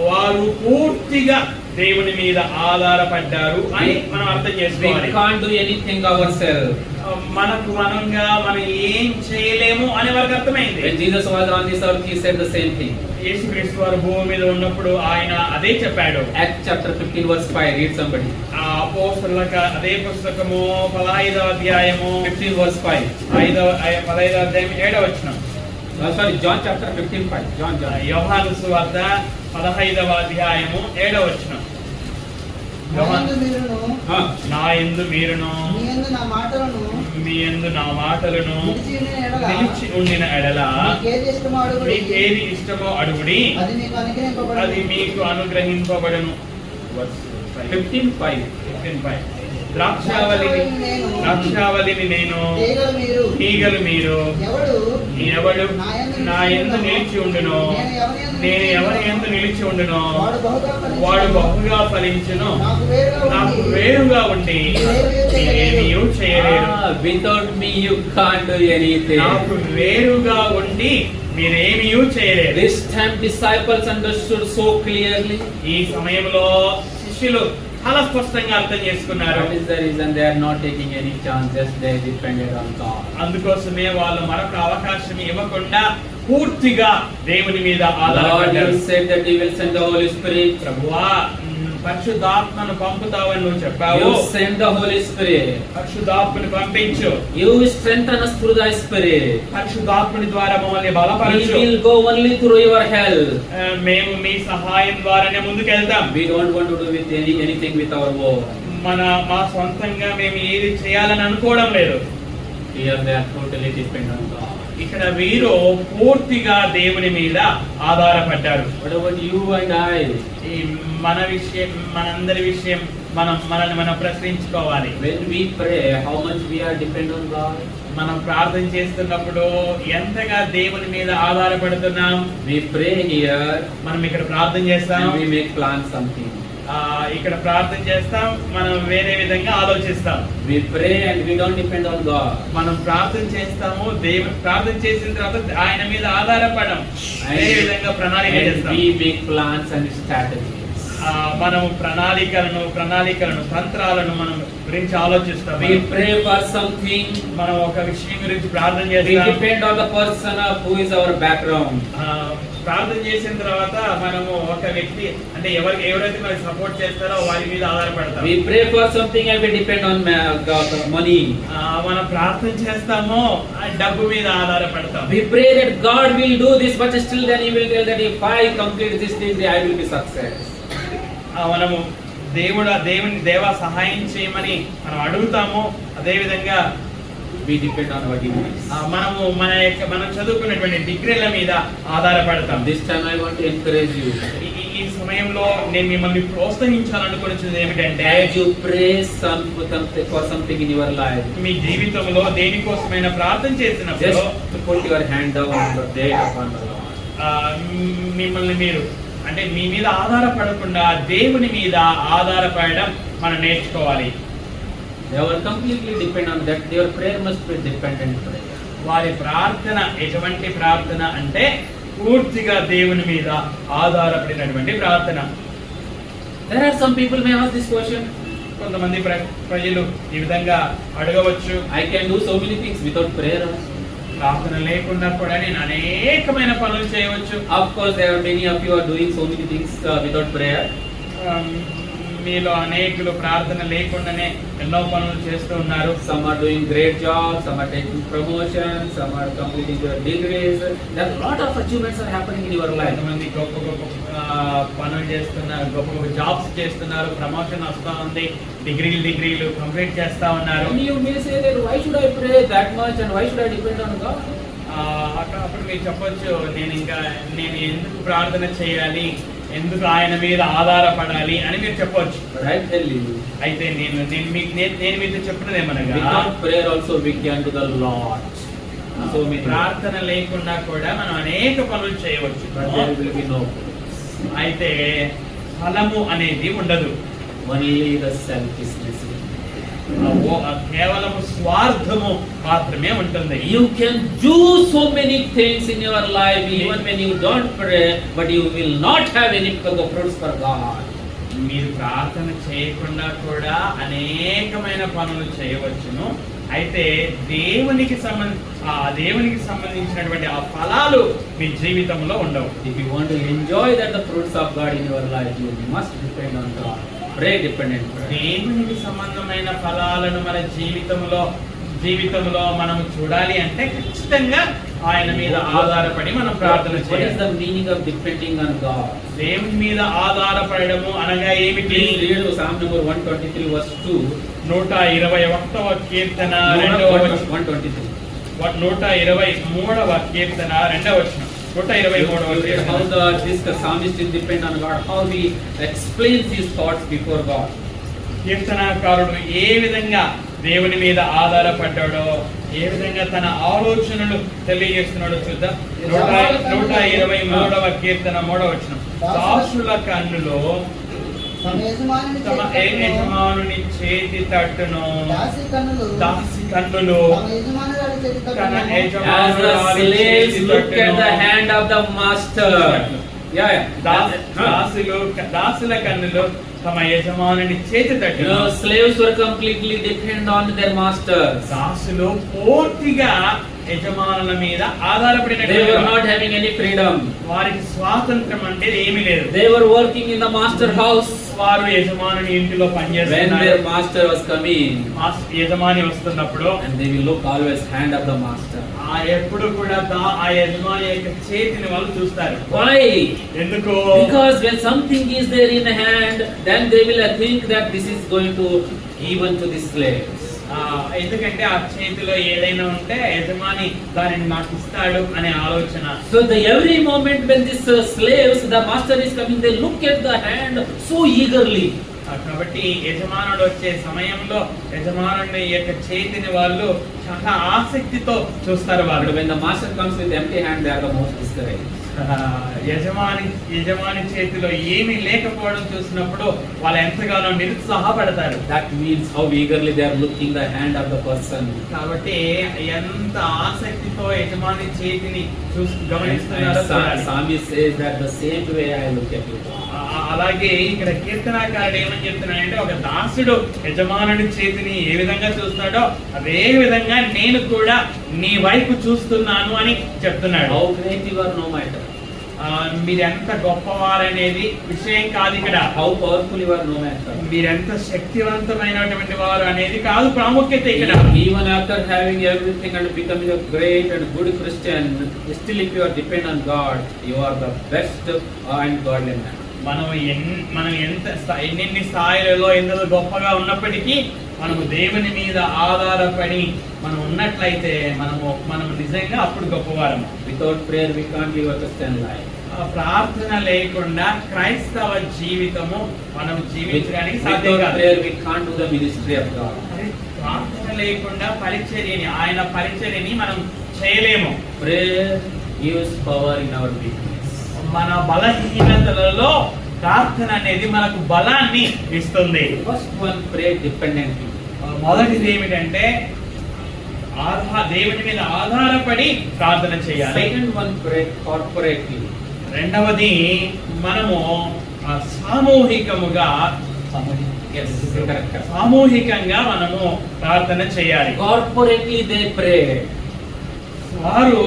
వారు పూర్తిగా దేవుని మీద ఆధారపడ్డారు అని మనం అర్థం We చేసుకోవాలి. can't do anything ourselves. మనం ఏం చేయలేము అని వారికి అర్థమైంది. When Jesus was on this earth, he said the same thing. యేసుక్రీస్తు వారు భూమి మీద ఉన్నప్పుడు ఆయన అదే చెప్పాడు. Acts chapter 15 verse 5. Read somebody. అపోస్తలుల అదే పుస్తకము 15వ అధ్యాయము 15 verse 5. 15వ అధ్యాయం 7వ వచనం. Sorry, John chapter 15 5. John. యోహాను సువార్త 15వ అధ్యాయము 7వ వచనం. నా యందు మీరును మీ యందు నా మాటలను నిలిచి ఉండిన ఎడల మీకేది ఇష్టమో అడుగుడి, అది మీకు అనుగ్రహింపబడును. 15:5. ద్రాక్షావళిని నేను, తీగలు మీరు. ఎవడు నా యందు నిలిచి ఉండునో, నేను ఎవరి యందు నిలిచి ఉండునో వాడు బహుగా ఫలించును. నాకు వేరుగా ఉండి మీరేమీ చేయలేరు. Without me you can't do anything. నాకు వేరుగా ఉండి మీరేమీ చేయలేరు. This time disciples understood so clearly. ఈ సమయంలో శిష్యులు చాలా స్పష్టంగా అర్థం చేసుకున్నారు. That is the reason they are not taking any chances. They depended on God. అందుకోసమే వాళ్ళు మరొక అవకాశం ఇవ్వకుండా పూర్తిగా దేవుని మీద Lord, ఆధారపడ్డారు. you said that you will send the Holy Spirit. ప్రభువా, పరిశుద్ధాత్మను పంపుతావని నువ్వు చెప్పావు. You send the Holy Spirit. పరిశుద్ధాత్మని పంపించు. You strengthen us through thy Spirit. పరిశుద్ధాత్మని ద్వారా మమ్మల్ని We బలపరచు. will go only through your help. మేము మీ సహాయం ద్వారానే ముందుకెళ్తాం. We don't want to do with anything with our own. మా సొంతంగా మేము ఏది చేయాలని అనుకోవడం లేదు. Here they are totally dependent on God. ఇక్కడ వీరు పూర్తిగా దేవుని మీద ఆధారపడ్డారు. What about you and I? ఈ మన విషయం, మనందరి విషయం మనల్ని మనం ప్రశ్నించుకోవాలి. When we pray, how much we are depend on God? మనం ప్రార్థన చేస్తున్నప్పుడు ఎంతగా దేవుని మీద ఆధారపడుతున్నాం? We pray here మనం ఇక్కడ ప్రార్థన చేస్తాం, and we make plans something. ఇక్కడ ప్రార్థన చేస్తాం, మనం వేరే విధంగా ఆలోచిస్తాం. We pray and we don't depend on God. మనం ప్రార్థన చేస్తాము, దేవుని ప్రార్థన చేసిన తర్వాత ఆయన మీద ఆధారపడం, వేరే విధంగా ప్రణాళిక And చేస్తాం. we make plans and strategies. మనం ప్రణాళికలను తంత్రాలను మనం గురించి ఆలోచిస్తాం. We pray for something. మనం ఒక విషయం గురించి ప్రార్థన We చేస్తాం. depend on the person of who is our background. ప్రార్థన చేసిన తర్వాత మనము ఒక వ్యక్తి అంటే ఎవరైతే మనకి సపోర్ట్ చేస్తారో వారి మీద ఆధారపడతాం. We pray for something and we depend on money. మనం ప్రార్థన చేస్తామో ఆ డబ్బు మీద ఆధారపడతాం. We pray that God will do this, but still then He will tell that if I complete this thing, I will be success. మనము దేవా సహాయం చేయమని మనం అడుగుతాము. అదే విధంగా We depend on our degrees. మనం చదువుకున్నటువంటి డిగ్రీల మీద ఆధారపడతాం. This time I want to encourage you. ఈ సమయంలో నేను మిమ్మల్ని ప్రోత్సహించాలనుకున్నది ఏమిటంటే, As you pray for something in your life, మీ జీవితంలో దేనికోసమైనా ప్రార్థన చేసినప్పుడు just put your hand down on the date upon the Lord. మిమ్మల్ని మీరు అంటే మీ మీద ఆధారపడకుండా దేవుని మీద ఆధారపడడం మనం నేర్చుకోవాలి. They were completely dependent on that. Their prayer must be dependent prayer. వారి ప్రార్థన ఎటువంటి ప్రార్థన అంటే పూర్తిగా దేవుని మీద ఆధారపడినటువంటి ప్రార్థన. There are some people may ask this question. కొంతమంది ప్రజలు ఈ విధంగా అడగవచ్చు, I can do so many things without prayer. ప్రార్థన లేకుండా కూడా నేను అనేకమైన పనులు చేయవచ్చు. Of course, there are many of you are doing so many things without prayer. మీలో అనేకులు ప్రార్థన లేకుండానే ఎన్నో పనులు చేస్తూ ఉన్నారు. Some are doing great jobs, some are taking promotions, some are completing their degrees. There are a lot of achievements are happening in your life. కొంతమంది గొప్ప పనులు చేస్తున్నారు, గొప్ప జాబ్స్ చేస్తున్నారు, ప్రమోషన్ వస్తూ ఉంది, డిగ్రీలు కంప్లీట్ చేస్తా ఉన్నారు. And you may say that why should I pray that much and why should I depend on God? అప్పుడు మీరు చెప్పొచ్చు, నేను ఎందుకు ప్రార్థన చేయాలి, ఎందుకు ఆయన మీద ఆధారపడాలి అని మీరు చెప్పొచ్చు. But I tell you, అయితే నేను మీతో చెప్పినది ఏమనగా, without prayer also we can do the Lord. So many. ప్రార్థన లేకుండా కూడా మనం అనేక పనులు చేయవచ్చు. But there will be no fruits. అయితే ఫలము అనేది ఉండదు. Only the selfishness. కేవలము స్వార్థము మాత్రమే ఉంటుంది. You can do so many things in your life even when you don't pray, but you will not have any fruits for God. మీరు ప్రార్థన చేయకుండా కూడా అనేకమైన పనులు చేయవచ్చును. అయితే దేవునికి సంబంధించినటువంటి ఆ ఫలాలు మీ జీవితంలో ఉండవు. If you want to enjoy the fruits of God in your life, you must depend on God. Pray dependent prayer. దేవునికి సంబంధమైన ఫలాలను మన జీవితంలో మనం చూడాలి అంటే ఖచ్చితంగా ఆయన మీద ఆధారపడి మనం ప్రార్థన What is చేయాలి. the meaning of depending on God? దేవుని మీద ఆధారపడము అనగా ఏమిటి? Please read Psalm number 123 verse 2. 121వ కీర్తన 2వ వచనం. 123. 123వ కీర్తన 2వ వచనం. 123వ How Keerthana. the psalmist is depend on God, how he explains his thoughts before God. కీర్తనకారుడు ఏ విధంగా దేవుని మీద ఆధారపడ్డాడో, ఏ విధంగా తన ఆలోచనలు తెలియజేస్తున్నాడో చూద్దాం. 123వ కీర్తన 3వ వచనం. దాసుల కన్నులో తమ యజమానుని చేతి తట్టును, దాసి కన్నులు తన As the యజమానురాలి slaves చేతి look at the తట్టును. hand of the master. దాసుల కన్నులు తమ యజమానుని చేతి You తట్టును. know, slaves were completely depend on their masters. దాసులు పూర్తిగా యజమానుల మీద They were ఆధారపడిన not having any freedom. వారికి స్వాతంత్రం అంటే ఏమీ లేదు. They were working in the master house. వారు యజమానుని ఇంటిలో When పనిచేస్తున్నారు. their master was coming, యజమాని వస్తున్నప్పుడు and they will look always hand of the master. ఎప్పుడు కూడా ఆ యజమాని యొక్క చేతిని వాళ్ళు చూస్తారు. Why? ఎందుకు? Because when something is there in hand, then they will think that this is going to given to the slaves. ఎందుకంటే ఆ చేతిలో ఏదైనా ఉంటే యజమాని దానిని నాకు ఇస్తాడు అనే ఆలోచన. So the every moment when these slaves, the master is coming, they look at the hand so eagerly. కాబట్టి యజమానుడు వచ్చే సమయంలో యజమానుడి యొక్క చేతిని వాళ్ళు చాలా ఆసక్తితో చూస్తారు. వాళ్ళు But when the master comes with empty hand, they are the most discouraged. యజమాని చేతిలో ఏమీ లేకపోవడం చూసినప్పుడు వాళ్ళు ఎంతగానో నిరుత్సాహపడతారు. That means how eagerly they are looking the hand of the person. కాబట్టి ఎంత ఆసక్తితో యజమాని చేతిని గమనిస్తున్నారో చూడాలి. Psalmist says that the same way I look at you. అలాగే ఇక్కడ కీర్తనాకారుడు ఏమని చెప్తున్నాడంటే, ఒక దాసుడు యజమానుడి చేతిని ఏ విధంగా చూస్తాడో అదే విధంగా నేను కూడా నీ వైపు చూస్తున్నాను అని చెప్తున్నాడు. How great you are no matter. మీరెంత గొప్పవారనేది విషయం కాదు ఇక్కడ. How powerful you are no matter. మీరెంత శక్తివంతమైనటువంటి వారు అనేది కాదు ప్రాముఖ్యత ఇక్కడ. Even after having everything and becoming a great and good Christian, still if you are depend on God, you are the best and godly man. మనం ఎన్ని స్థాయిలలో ఎందులో గొప్పగా ఉన్నప్పటికీ మనము దేవుని మీద ఆధారపడి మనం ఉన్నట్లయితే మనము నిజంగా అప్పుడు గొప్పవారము. Without prayer we can't live a Christian life. ప్రార్థన లేకుండా క్రైస్తవ జీవితము మనం జీవించడానికి సాధ్యం కాదు. Prayer we can't do the ministry of God. ప్రార్థన లేకుండా ఆయన పరిచర్యని మనం చేయలేము. Prayer gives power in our weakness. మన బలహీనతలలో ప్రార్థన అనేది మనకు బలాన్ని ఇస్తుంది. First one, pray dependently. మొదటిది ఏమిటంటే దేవుని మీద ఆధారపడి ప్రార్థన చేయాలి. Second one, pray corporately. రెండవది మనము సామూహికంగా మనము ప్రార్థన చేయాలి. Corporately they pray. వారు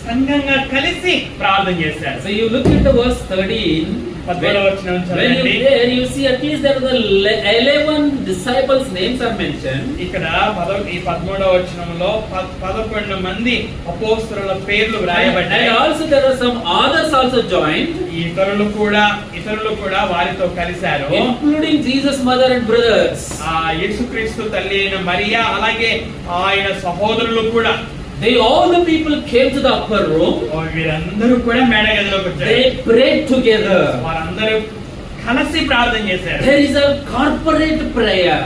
సంఘంగా కలిసి ప్రార్థన చేశారు. So you look at the verse 13. When you there, you see at least there are the 11 disciples names are mentioned. ఇక్కడ ఈ 13వ వచనంలో 11 మంది అపోస్తలుల పేర్లు వ్రాయబడ్డాయి. And also there are some others also joined. ఇతరులు కూడా వారితో కలిశారు. Including Jesus' mother and brothers. యేసుక్రీస్తు తల్లి అయిన మరియా అలాగే ఆయన సహోదరులు కూడా. All the people came to the upper room. వీరందరూ కూడా మేడ గదిలోకి వచ్చారు. They prayed together. వారందరూ కలిసి ప్రార్థన చేశారు. There is a corporate prayer.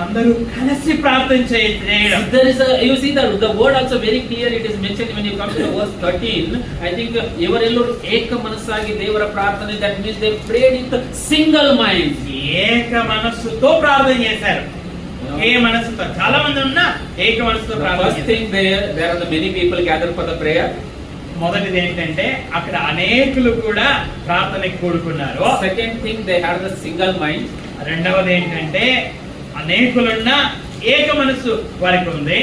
అందరూ కలిసి ప్రార్థన చేయడం. There is you see the word also very clear. It is mentioned when you come to verse 13. I think ಇವರೆಲ್ಲರೂ ಏಕ ಮನಸ್ಸಾಗಿ ದೇವರ ಪ್ರಾರ್ಥನೆ, that means they prayed with single mind. ఏక మనస్సుతో ప్రార్థన చేశారు. ఏ మనసుతో చాలా మంది ఉన్నా ఏక మనసుతో ప్రార్థన. First thing, there are the many people gathered for the prayer. మొదటిది ఏంటంటే అక్కడ అనేకులు కూడా ప్రార్థనకి కూడుకున్నారు. Second thing, they had the single mind. రెండవది ఏంటంటే అనేకులున్న ఏక మనసు వారికి ఉంది.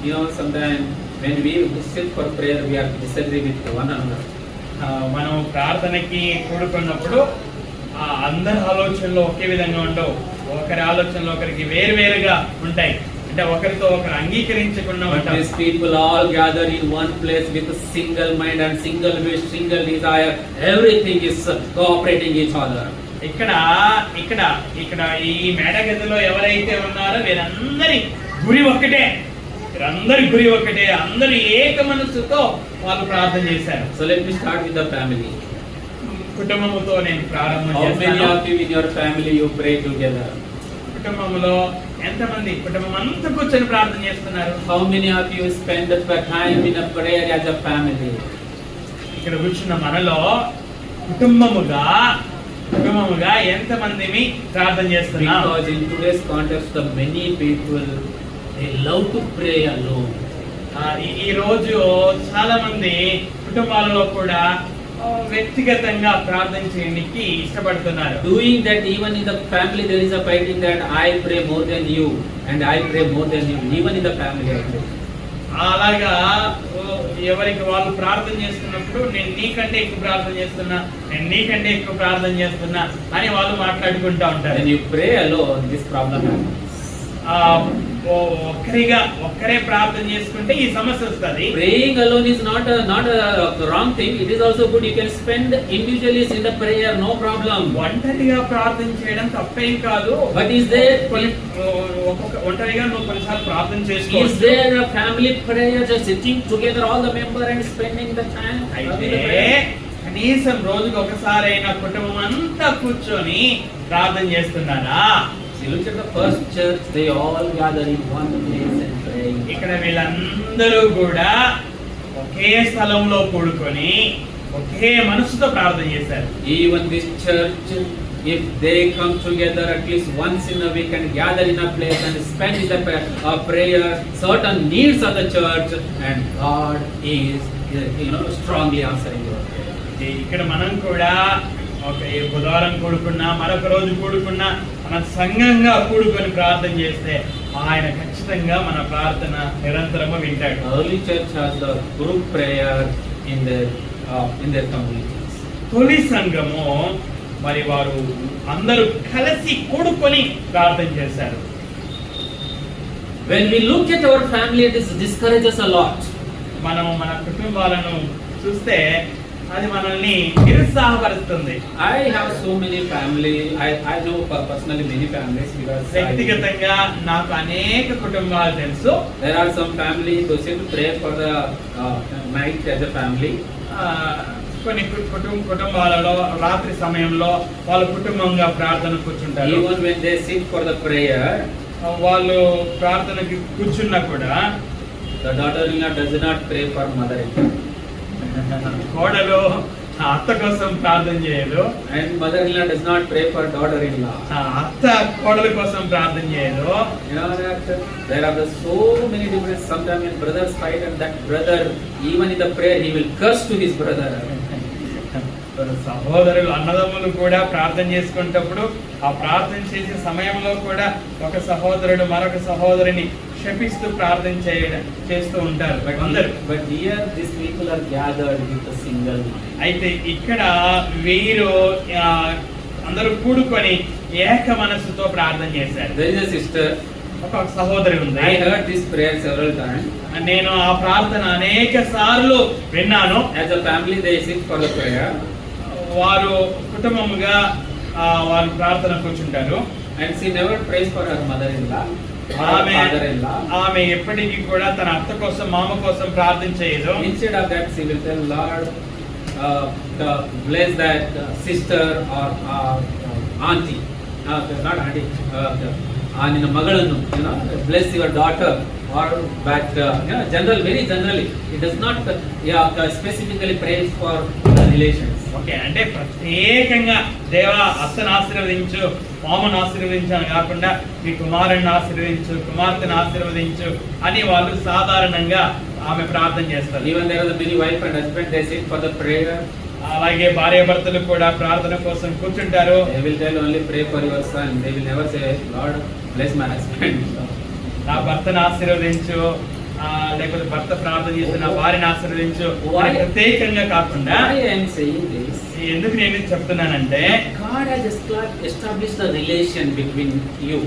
You know, sometimes when we sit for prayer, we are disagree with one another. మనం ప్రార్థనకి కూడుకున్నప్పుడు అందరి ఆలోచనలు ఒకే విధంగా ఉండవు. ఒకరి ఆలోచనలు ఒకరికి వేరువేరుగా ఉంటాయి. అంటే ఒకరితో ఒకరు అంగీకరించకుండా ఉంటారు. These people all gather in one place with a single mind and single wish, single desire. Everything is cooperating each other. ఇక్కడ ఈ మేడ గదిలో ఎవరైతే ఉన్నారో వీరందరి గురి ఒక్కటే. అందరూ ఏక మనసుతో వాళ్ళు ప్రార్థన చేశారు. So let me start with the family. కుటుంబముతో నేను ప్రారంభం చేస్తాను. How many of you in your family you pray together? కుటుంబంలో ఎంతమంది కుటుంబం అంతా కూర్చొని ప్రార్థన చేస్తున్నారు? How many of you spend the time in a prayer as a family? ఇక్కడ కూర్చున్న మనలో కుటుంబముగా ఎంతమందిని ప్రార్థన చేస్తున్నాం? Because in today's context, the many people they love to pray alone. ఈ రోజు చాలా మంది కుటుంబాలలో కూడా వ్యక్తిగతంగా ప్రార్థన చేయడానికి ఇష్టపడుతున్నారు. Doing that, even in the family there is a fighting that I pray more than you and I pray more than you. Even in the family. అలాగా ఎవరికి వాళ్ళు ప్రార్థన చేస్తున్నప్పుడు నేను నీకంటే ఎక్కువ ప్రార్థన చేస్తున్నా అని వాళ్ళు మాట్లాడుకుంటా ఉంటారు. When you pray alone, this problem happens. ఒక్కరే ప్రార్థన చేసుకుంటే ఈ సమస్య వస్తుంది. Praying alone is not a wrong thing. It is also good. You can spend individually in the prayer, no problem. ఒంటరిగా ప్రార్థన చేయడం తప్పేం కాదు. But is there ఒంటరిగా నువ్వు కొన్నిసార్లు ప్రార్థన is చేసుకోవచ్చు. there a family prayer, just sitting together all the member and spending the time? అయితే కనీసం రోజుకి ఒకసారైనా కుటుంబం అంతా కూర్చొని ప్రార్థన చేస్తున్నారా? See, look at the first church. They all gather in one place and pray. ఇక్కడ వీళ్ళందరూ కూడా ఒకే స్థలంలో కూడుకొని ఒకే మనసుతో ప్రార్థన చేశారు. Even this church, if they come together at least once in a week and gather in a place and spend in the prayer, certain needs of the church, and God is, strongly answering your prayer. ఇక్కడ మనం కూడా ఒక బుధవారం కూడుకున్నా మరొక రోజు కూడుకున్నా మన సంఘంగా కూడుకొని ప్రార్థన చేస్తే ఆయన ఖచ్చితంగా మన ప్రార్థన నిరంతరము వింటాడు. Early church has the group prayer in their communities. తొలి సంఘము మరి వారు అందరూ కలిసి కూడుకొని ప్రార్థన చేశారు. When we look at our family, it discourages a lot. మనం మన కుటుంబాలను చూస్తే అది మనల్ని నిరుత్సాహపరుస్తుంది. I have so many family. I know personally many families because వ్యక్తిగతంగా నాకు అనేక కుటుంబాలు తెలుసు. there are some family who sit to pray for the night as a family. కొన్ని కుటుంబాలలో రాత్రి సమయంలో వాళ్ళ కుటుంబంగా ప్రార్థన కూర్చుంటారు. Even when they sit for the prayer, వాళ్ళు ప్రార్థనకి కూర్చున్నా కూడా the daughter-in-law does not pray for mother-in-law. కోడలు అత్త కోసం ప్రార్థన చేయదు. And mother-in-law does not pray for daughter-in-law. అత్త కోడల కోసం ప్రార్థన చేయదు. That there are so many different. Sometimes when brothers fight, and that brother, even in the prayer, he will curse to his brother. సహోదరులు అన్నదమ్ములు కూడా ప్రార్థన చేసుకునేటప్పుడు ఆ ప్రార్థన చేసే సమయంలో కూడా ఒక సహోదరుడు మరొక సహోదరుని శపిస్తూ ప్రార్థన చేస్తూ ఉంటారు అందరూ. But here these people are gathered with a single mind. అయితే ఇక్కడ వీరు అందరూ కూడుకొని ఏక మనస్సుతో ప్రార్థన చేశారు. There is a sister. ఒక సహోదరి ఉంది. I heard this prayer several times. నేను ఆ ప్రార్థన అనేక సార్లు విన్నాను. As a family, they sit for the prayer. వారు కుటుంబముగా వారు ప్రార్థన కూర్చుంటారు. And she never prays for her mother-in-law. ఆమె ఎప్పటికీ కూడా తన అత్త కోసం మామ కోసం ప్రార్థన చేయదు. Instead of that, she will tell Lord, bless that sister or auntie, not auntie, ನಿನ್ನ ಮಗಳನ್ನು, bless your daughter, or that very generally, it does not specifically praise for the relations. Okay, అంటే ప్రత్యేకంగా దేవా అత్తను ఆశీర్వదించు, మామను ఆశీర్వదించు అని కాకుండా మీ కుమారుని ఆశీర్వదించు, కుమార్తెను ఆశీర్వదించు అని వాళ్ళు సాధారణంగా ఆమె ప్రార్థన చేస్తారు. Even there are many wife and husband, they sit for the prayer. అలాగే భార్యాభర్తలు కూడా ప్రార్థన కోసం కూర్చుంటారు. They will tell only pray for your son. They will never say, Lord, bless my husband. నా భర్తను ఆశీర్వదించు, లేకపోతే భర్త ప్రార్థన చేసి నా భార్యను ఆశీర్వదించు ప్రత్యేకంగా కాకుండా. ఎందుకు నేను చెప్తున్నానంటే God has established the relation between you.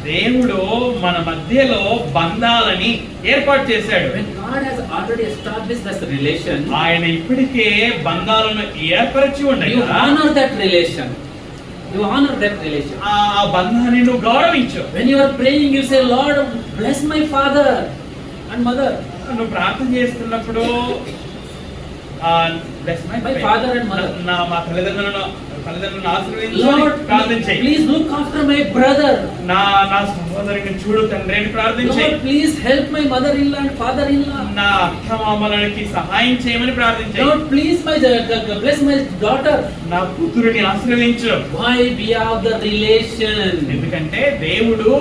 దేవుడు మన మధ్యలో బంధాలని ఏర్పాటు చేశాడు. When God has already established this relation, ఆయన ఇప్పటికే బంధాలను ఏర్పరిచి ఉండగా you honor that relation. You honor that relation. ఆ బంధాన్ని నువ్వు గౌరవించు. When you are praying, you say, Lord, bless my father and mother. నువ్వు ప్రార్థన చేస్తున్నప్పుడు bless my father and mother. మా తల్లిదండ్రులను ఆశీర్వదించు ప్రార్థన చేయి. Please look after my brother. నా సహోదరుని చూడు తండ్రి అని ప్రార్థన చేయి. Lord, please help my mother-in-law and father-in-law. నా అత్త మామలకి సహాయం చేయమని ప్రార్థన చేయి. Lord, please bless my daughter. నా కూతురుని ఆశీర్వదించు. Why? We have the relation. ఎందుకంటే దేవుడు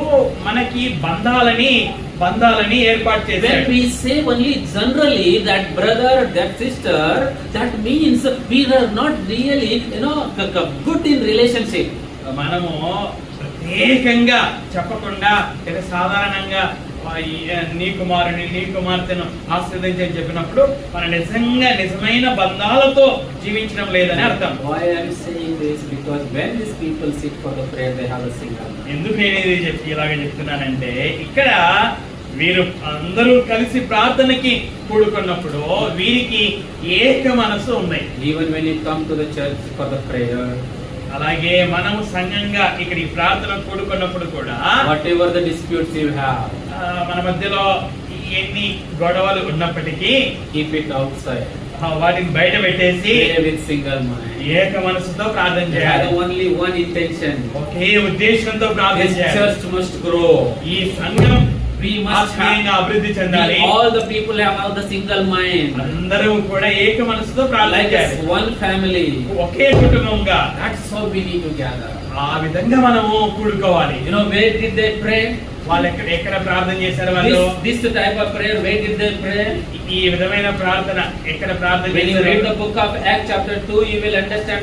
మనకి బంధాలని ఏర్పాటు చేశాడు. When we say only generally that brother, that sister, that means we are not really, good in relationship. మనము ప్రత్యేకంగా చెప్పకుండా లేదా సాధారణంగా నీ కుమారుని నీ కుమార్తెను ఆశీర్వదించి అని చెప్పినప్పుడు మన నిజమైన బంధాలతో జీవించడం లేదని అర్థం. Why I am saying this? Because when these people sit for the prayer, they have a single mind. ఎందుకు నేను ఇది ఇలాగే చెప్తున్నానంటే, ఇక్కడ వీరు అందరూ కలిసి ప్రార్థనకి కూడుకున్నప్పుడు వీరికి ఏక మనసు ఉంది. Even when you come to the church for the prayer, అలాగే మనము సంఘంగా ఇక్కడ ఈ ప్రార్థన కూడుకున్నప్పుడు కూడా whatever the disputes you have, మన మధ్యలో ఎన్ని గొడవలు ఉన్నప్పటికీ keep it outside. వాటిని బయట పెట్టేసి Pray with single mind. ఏక మనసుతో ప్రార్థన They చేయాలి. have only one intention. ఒకే ఉద్దేశంతో ప్రార్థన This చేయాలి. church must grow. ఈ సంఘం We must ఆత్మీయంగా అభివృద్ధి చెందాలి. all the people have the single mind. అందరూ కూడా ఏక మనసుతో ప్రార్థన Like చేయాలి. as one family. ఒకే కుటుంబంగా That's how we need to gather. ఆ విధంగా మనము కూడుకోవాలి. You know, where did they pray? వాళ్ళు ఎక్కడ ప్రార్థన చేశారు వాళ్ళు? This type of prayer, where did they pray? ఈ విధమైన ప్రార్థన ఎక్కడ ప్రార్థన When you read చేశారు? the book of Acts chapter 2, you will understand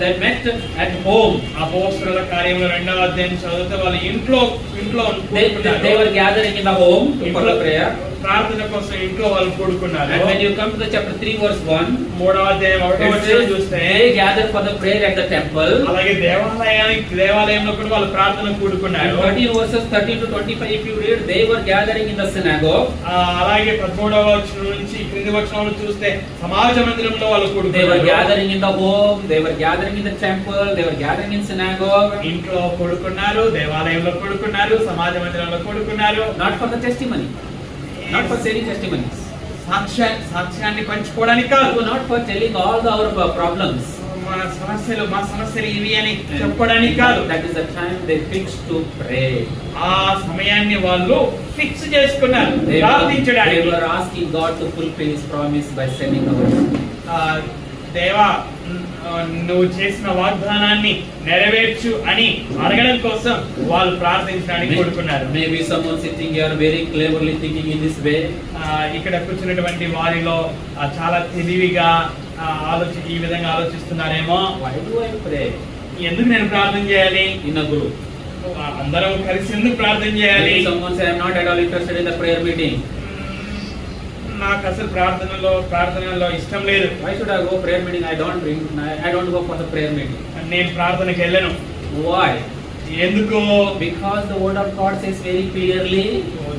they met at home. అపోస్తలుల కార్యములు 2వ అధ్యాయం చదివితే వాళ్ళు ఇంట్లో కూడుకున్నారు. They were gathering in the home for the prayer. ప్రార్థన కోసం ఇంట్లో వాళ్ళు కూడుకున్నారు. And when you come to the chapter 3 verse 1, 3వ అధ్యాయం 1వ it వచనం says చూస్తే they gathered for the prayer at the temple. అలాగే దేవాలయంలో కూడా వాళ్ళు ప్రార్థన కూడుకున్నారు. And 13 verses 13 to 25, if you read, they were gathering in the synagogue. అలాగే 13వ వచనం నుంచి క్రింది వచనాలు చూస్తే సమాజ మందిరంలో వాళ్ళు They were కూడుకున్నారు. gathering in the home, they were gathering in the temple, they were gathering in synagogue. ఇంట్లో కూడుకున్నారు, దేవాలయంలో కూడుకున్నారు, సమాజ మందిరంలో కూడుకున్నారు. Not for the testimony, not for sharing testimonies, సాక్ష్యాన్ని పంచుకోవడానికి కాదు, not for telling all our problems. మా సమస్యలు ఇవి అని చెప్పడానికి కాదు. That is the time they fixed to pray. ఆ సమయాన్ని వాళ్ళు ఫిక్స్ చేసుకున్నారు They ప్రార్థించడానికి. were asking God to fulfill His promise by sending our. దేవా నువ్వు చేసిన వాగ్దానాన్ని నెరవేర్చు అని అడగడం కోసం వాళ్ళు ప్రార్థించడానికి కూడుకున్నారు. Maybe someone sitting here very cleverly thinking in this way. ఇక్కడ కూర్చున్నటువంటి వారిలో చాలా తెలివిగా ఈ విధంగా ఆలోచిస్తున్నారేమో. Why do I pray ఎందుకు నేను ప్రార్థన చేయాలి? in a group? అందరం కలిసి ఎందుకు ప్రార్థన చేయాలి? Maybe someone say, I am not at all interested in the prayer meeting. నాకు అసలు ప్రార్థనలో ఇష్టం లేదు. Why should I go prayer meeting? I don't go for the prayer meeting. నేను ప్రార్థనకి వెళ్ళను. Why? ఎందుకు? Because the word of God says very clearly.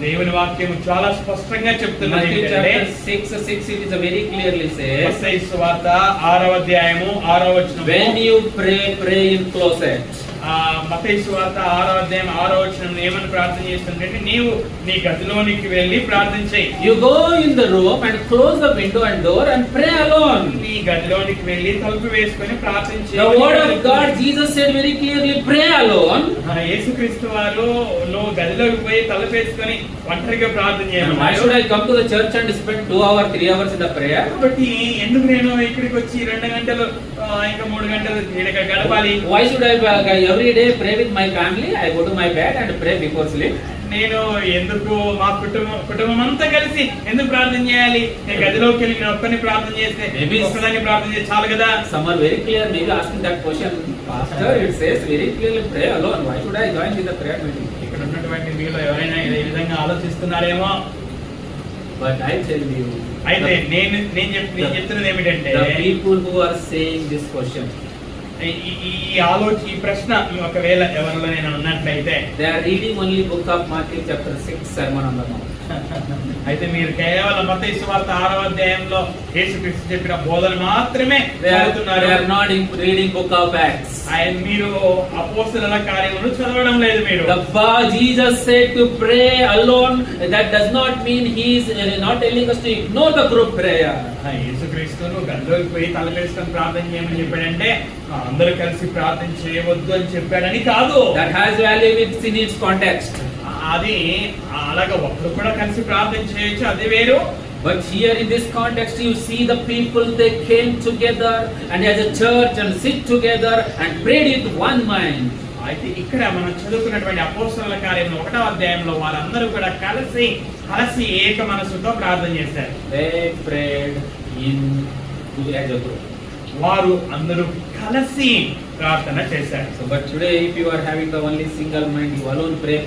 దేవుని వాక్యం చాలా స్పష్టంగా చెప్తున్నది. Matthew chapter 6 it is very clearly says. మత్తయి సువార్త 6వ అధ్యాయము 6వ వచనం. When you pray in closet. మత్తయి సువార్త 6వ అధ్యాయం 6వ వచనం ఏమని ప్రార్థన చేస్తుందంటే, నీవు నీ గదిలోనికి వెళ్ళి ప్రార్థన చేయి. You go in the room and close the window and door and pray alone. నీ గదిలోనికి వెళ్ళి తలుపు వేసుకొని ప్రార్థన చేయి. The word of God, Jesus said very clearly, pray alone. యేసుక్రీస్తు వారు నువ్వు గదిలోకి పోయి తలుపు వేసుకొని ఒంటరిగా ప్రార్థన Why చేయాలి. should I come to the church and spend 2 hours, 3 hours in the prayer? కాబట్టి ఎందుకు నేను ఇక్కడికి వచ్చి 2 గంటలు ఇంకా 3 గంటలు ఇక్కడ గడపాలి? Why should I every day pray with my family? I go to my bed and pray before sleep. నేను ఎందుకు మా కుటుంబం అంతా కలిసి ఎందుకు ప్రార్థన చేయాలి? నేను గదిలోకి వెళ్ళి నేను ఒక్కరిని ప్రార్థన చేస్తే ఒక్కదాన్ని ప్రార్థన చేస్తే చాలు కదా. Some are very clear, maybe asking that question, Pastor, it says very clearly pray alone. Why should I join with the prayer meeting? ఇక్కడ ఉన్నటువంటి మీలో ఎవరైనా ఈ విధంగా ఆలోచిస్తున్నారేమో. But I tell you, అయితే నేను చెప్తున్నది ఏమిటంటే, the people who are saying this question, ఈ ప్రశ్న ఒకవేళ ఎవరిలో నేను ఉన్నట్లయితే, they are reading only book of Matthew chapter 6 Sermon on the Mount. అయితే మీరు కేవలం మత్తయి సువార్త 6వ అధ్యాయంలో యేసుక్రీస్తు చెప్పిన బోధన మాత్రమే చదువుతున్నారు. They are not reading book of Acts. మీరు అపోస్తలుల కార్యములు చదవడం లేదు. మీరు Jesus said to pray alone. That does not mean he is not telling us to ignore the group prayer. యేసుక్రీస్తును గదిలోకి పోయి తలపేసుకొని ప్రార్థన చేయమని చెప్పాడంటే అందరూ కలిసి ప్రార్థన చేయవద్దు అని చెప్పాడని కాదు. That has value in its context. అది అలాగా ఒక్కడు కూడా కలిసి ప్రార్థన చేయొచ్చు, అది వేరు. But here in this context you see the people, they came together and as a church and sit together and prayed with one mind. అయితే ఇక్కడ మనం చదువుకున్నటువంటి అపోస్తలుల కార్యము 1వ అధ్యాయంలో వారందరూ కూడా కలిసి ఏక మనసుతో ప్రార్థన చేశారు. They prayed as a group. వారు అందరూ కలిసి ప్రార్థన చేశారు. So, but today, if you are having the only single mind, you alone pray,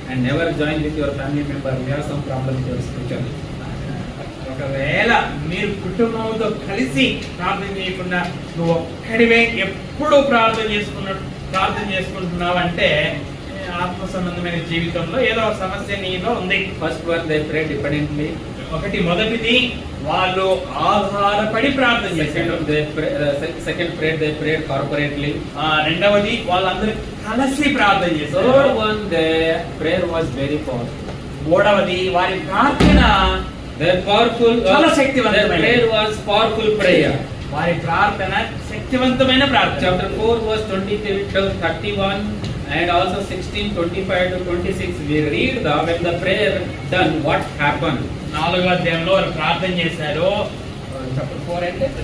and never join with your family member, we have some problem with your spiritual. ఒకవేళ మీరు కుటుంబంతో కలిసి ప్రార్థన చేయకుండా నువ్వు ఒక్కడివే ఎప్పుడూ ప్రార్థన చేసుకుంటున్నావు అంటే ఆత్మ సంబంధమైన జీవితంలో ఏదో ఒక సమస్య నీలో ఉంది. First one, they pray dependently. మొదటిది వాళ్ళు ఆధారపడి ప్రార్థన చేశారు. Second, they prayed corporately. రెండవది వాళ్ళందరూ కలిసి ప్రార్థన చేశారు. Third one, their prayer was very powerful. మూడవది వారి ప్రార్థన చాలా శక్తివంతమైన. Their prayer was powerful prayer. వారి ప్రార్థన శక్తివంతమైన ప్రార్థన. Chapter 4 verse 23 to 31 and also 16, 25 to 26 we read when the prayer done what happened. 4వ అధ్యాయంలో వారు ప్రార్థన చేశారు.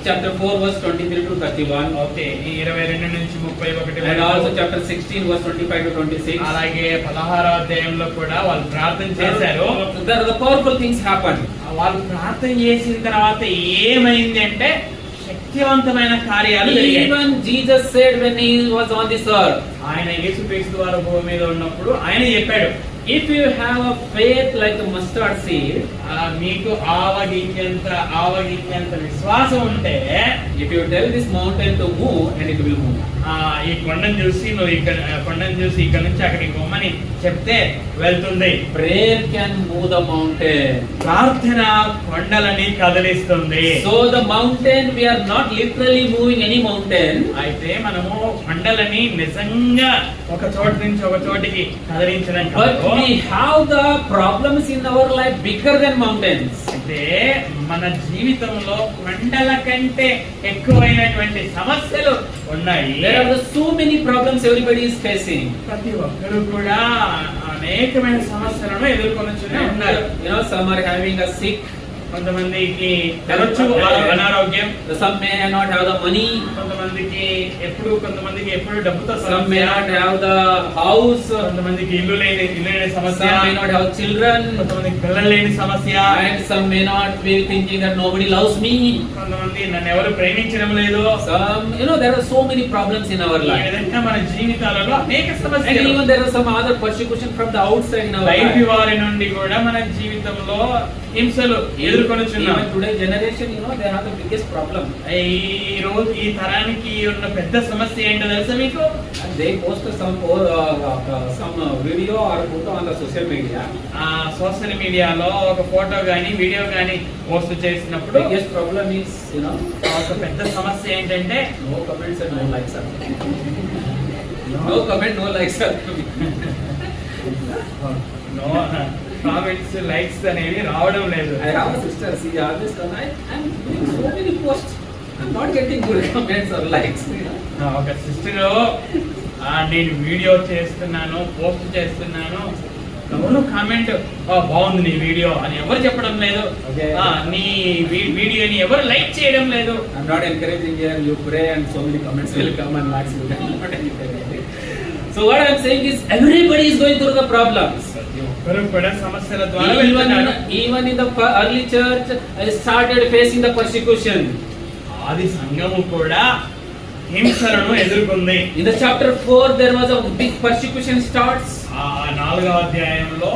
Chapter 4 verse 23 to 31. ఓకే, 22 నుంచి 31. And also chapter 16 verse 25 to 26. అలాగే 16వ అధ్యాయంలో కూడా వాళ్ళు ప్రార్థన చేశారు. There are the powerful things happened. వాళ్ళు ప్రార్థన చేసిన తర్వాత ఏమైంది అంటే శక్తివంతమైన కార్యాలు జరిగాయి. Even Jesus said when he was on this earth, ఆయన యేసుక్రీస్తు వారు భూమి మీద ఉన్నప్పుడు ఆయన చెప్పాడు, if you have a faith like a mustard seed, మీకు ఆవగింజంత విశ్వాసం ఉంటే, if you tell this mountain to move and it will move. ఈ కొండను చూసి నువ్వు ఇక్కడ నుంచి అక్కడికి పోమని చెప్తే వెళ్తుంది. Prayer can move the mountain. ప్రార్థన కొండలని కదిలిస్తుంది. So the mountain, we are not literally moving any mountain. అయితే మనము కొండలని నిజంగా ఒక చోటు నుంచి ఒక చోటికి కదిలించడం కాదు. But we have the problems in our life bigger than mountains. అంటే మన జీవితంలో కొండల కంటే ఎక్కువైనటువంటి సమస్యలు ఉన్నాయి. There are so many problems everybody is facing. ప్రతి ఒక్కరు కూడా అనేకమైన సమస్యలను ఎదుర్కొనొచ్చునే ఉన్నారు. Some are having a sick, కొంతమందికి తరచు అనారోగ్యం, some may not have the money, కొంతమందికి ఎప్పుడు డబ్బుతో some may not have the house, కొంతమందికి ఇల్లు లేని సమస్య, some may not have children, కొంతమందికి పిల్లలు లేని సమస్య, and some may not be thinking that nobody loves me, కొంతమంది నన్ను ఎవరు ప్రేమించడం లేదు. Some, there are so many problems in our life. ఈ విధంగా మన జీవితాలలో అనేక సమస్యలు, and even there are some other persecution from the outside in our life. బయటి వారి నుండి కూడా మన జీవితంలో హింసలు ఎదుర్కొనుచున్నాం. Even today generation, they have the biggest problem. ఈ రోజు ఈ తరానికి ఉన్న పెద్ద సమస్య ఏంటో తెలుసా మీకు? They post some video or photo on the social media. Social మీడియాలో ఒక ఫోటో గానీ వీడియో గానీ పోస్ట్ చేసినప్పుడు biggest problem is, ఒక పెద్ద సమస్య ఏంటంటే no comments and no likes are no comment, no likes are no comments, likes అనేవి రావడం లేదు. I have a sister, she always come, I'm doing so many posts, I'm not getting good comments or likes. ఒక sister, నేను video చేస్తున్నాను, post చేస్తున్నాను, ఎవరు comment బాగుంది నీ వీడియో అని ఎవరు చెప్పడం లేదు. నీ వీడియోని ఎవరు లైక్ చేయడం లేదు. I'm not encouraging here, you pray and so many comments will come and likes will come. So what I'm saying is everybody is going through the problems. సమస్యల ద్వారా even in the early church started facing the persecution. ఆది సంఘము కూడా హింసలను ఎదుర్కొంది. In the chapter 4 there was a big persecution starts. 4వ అధ్యాయంలో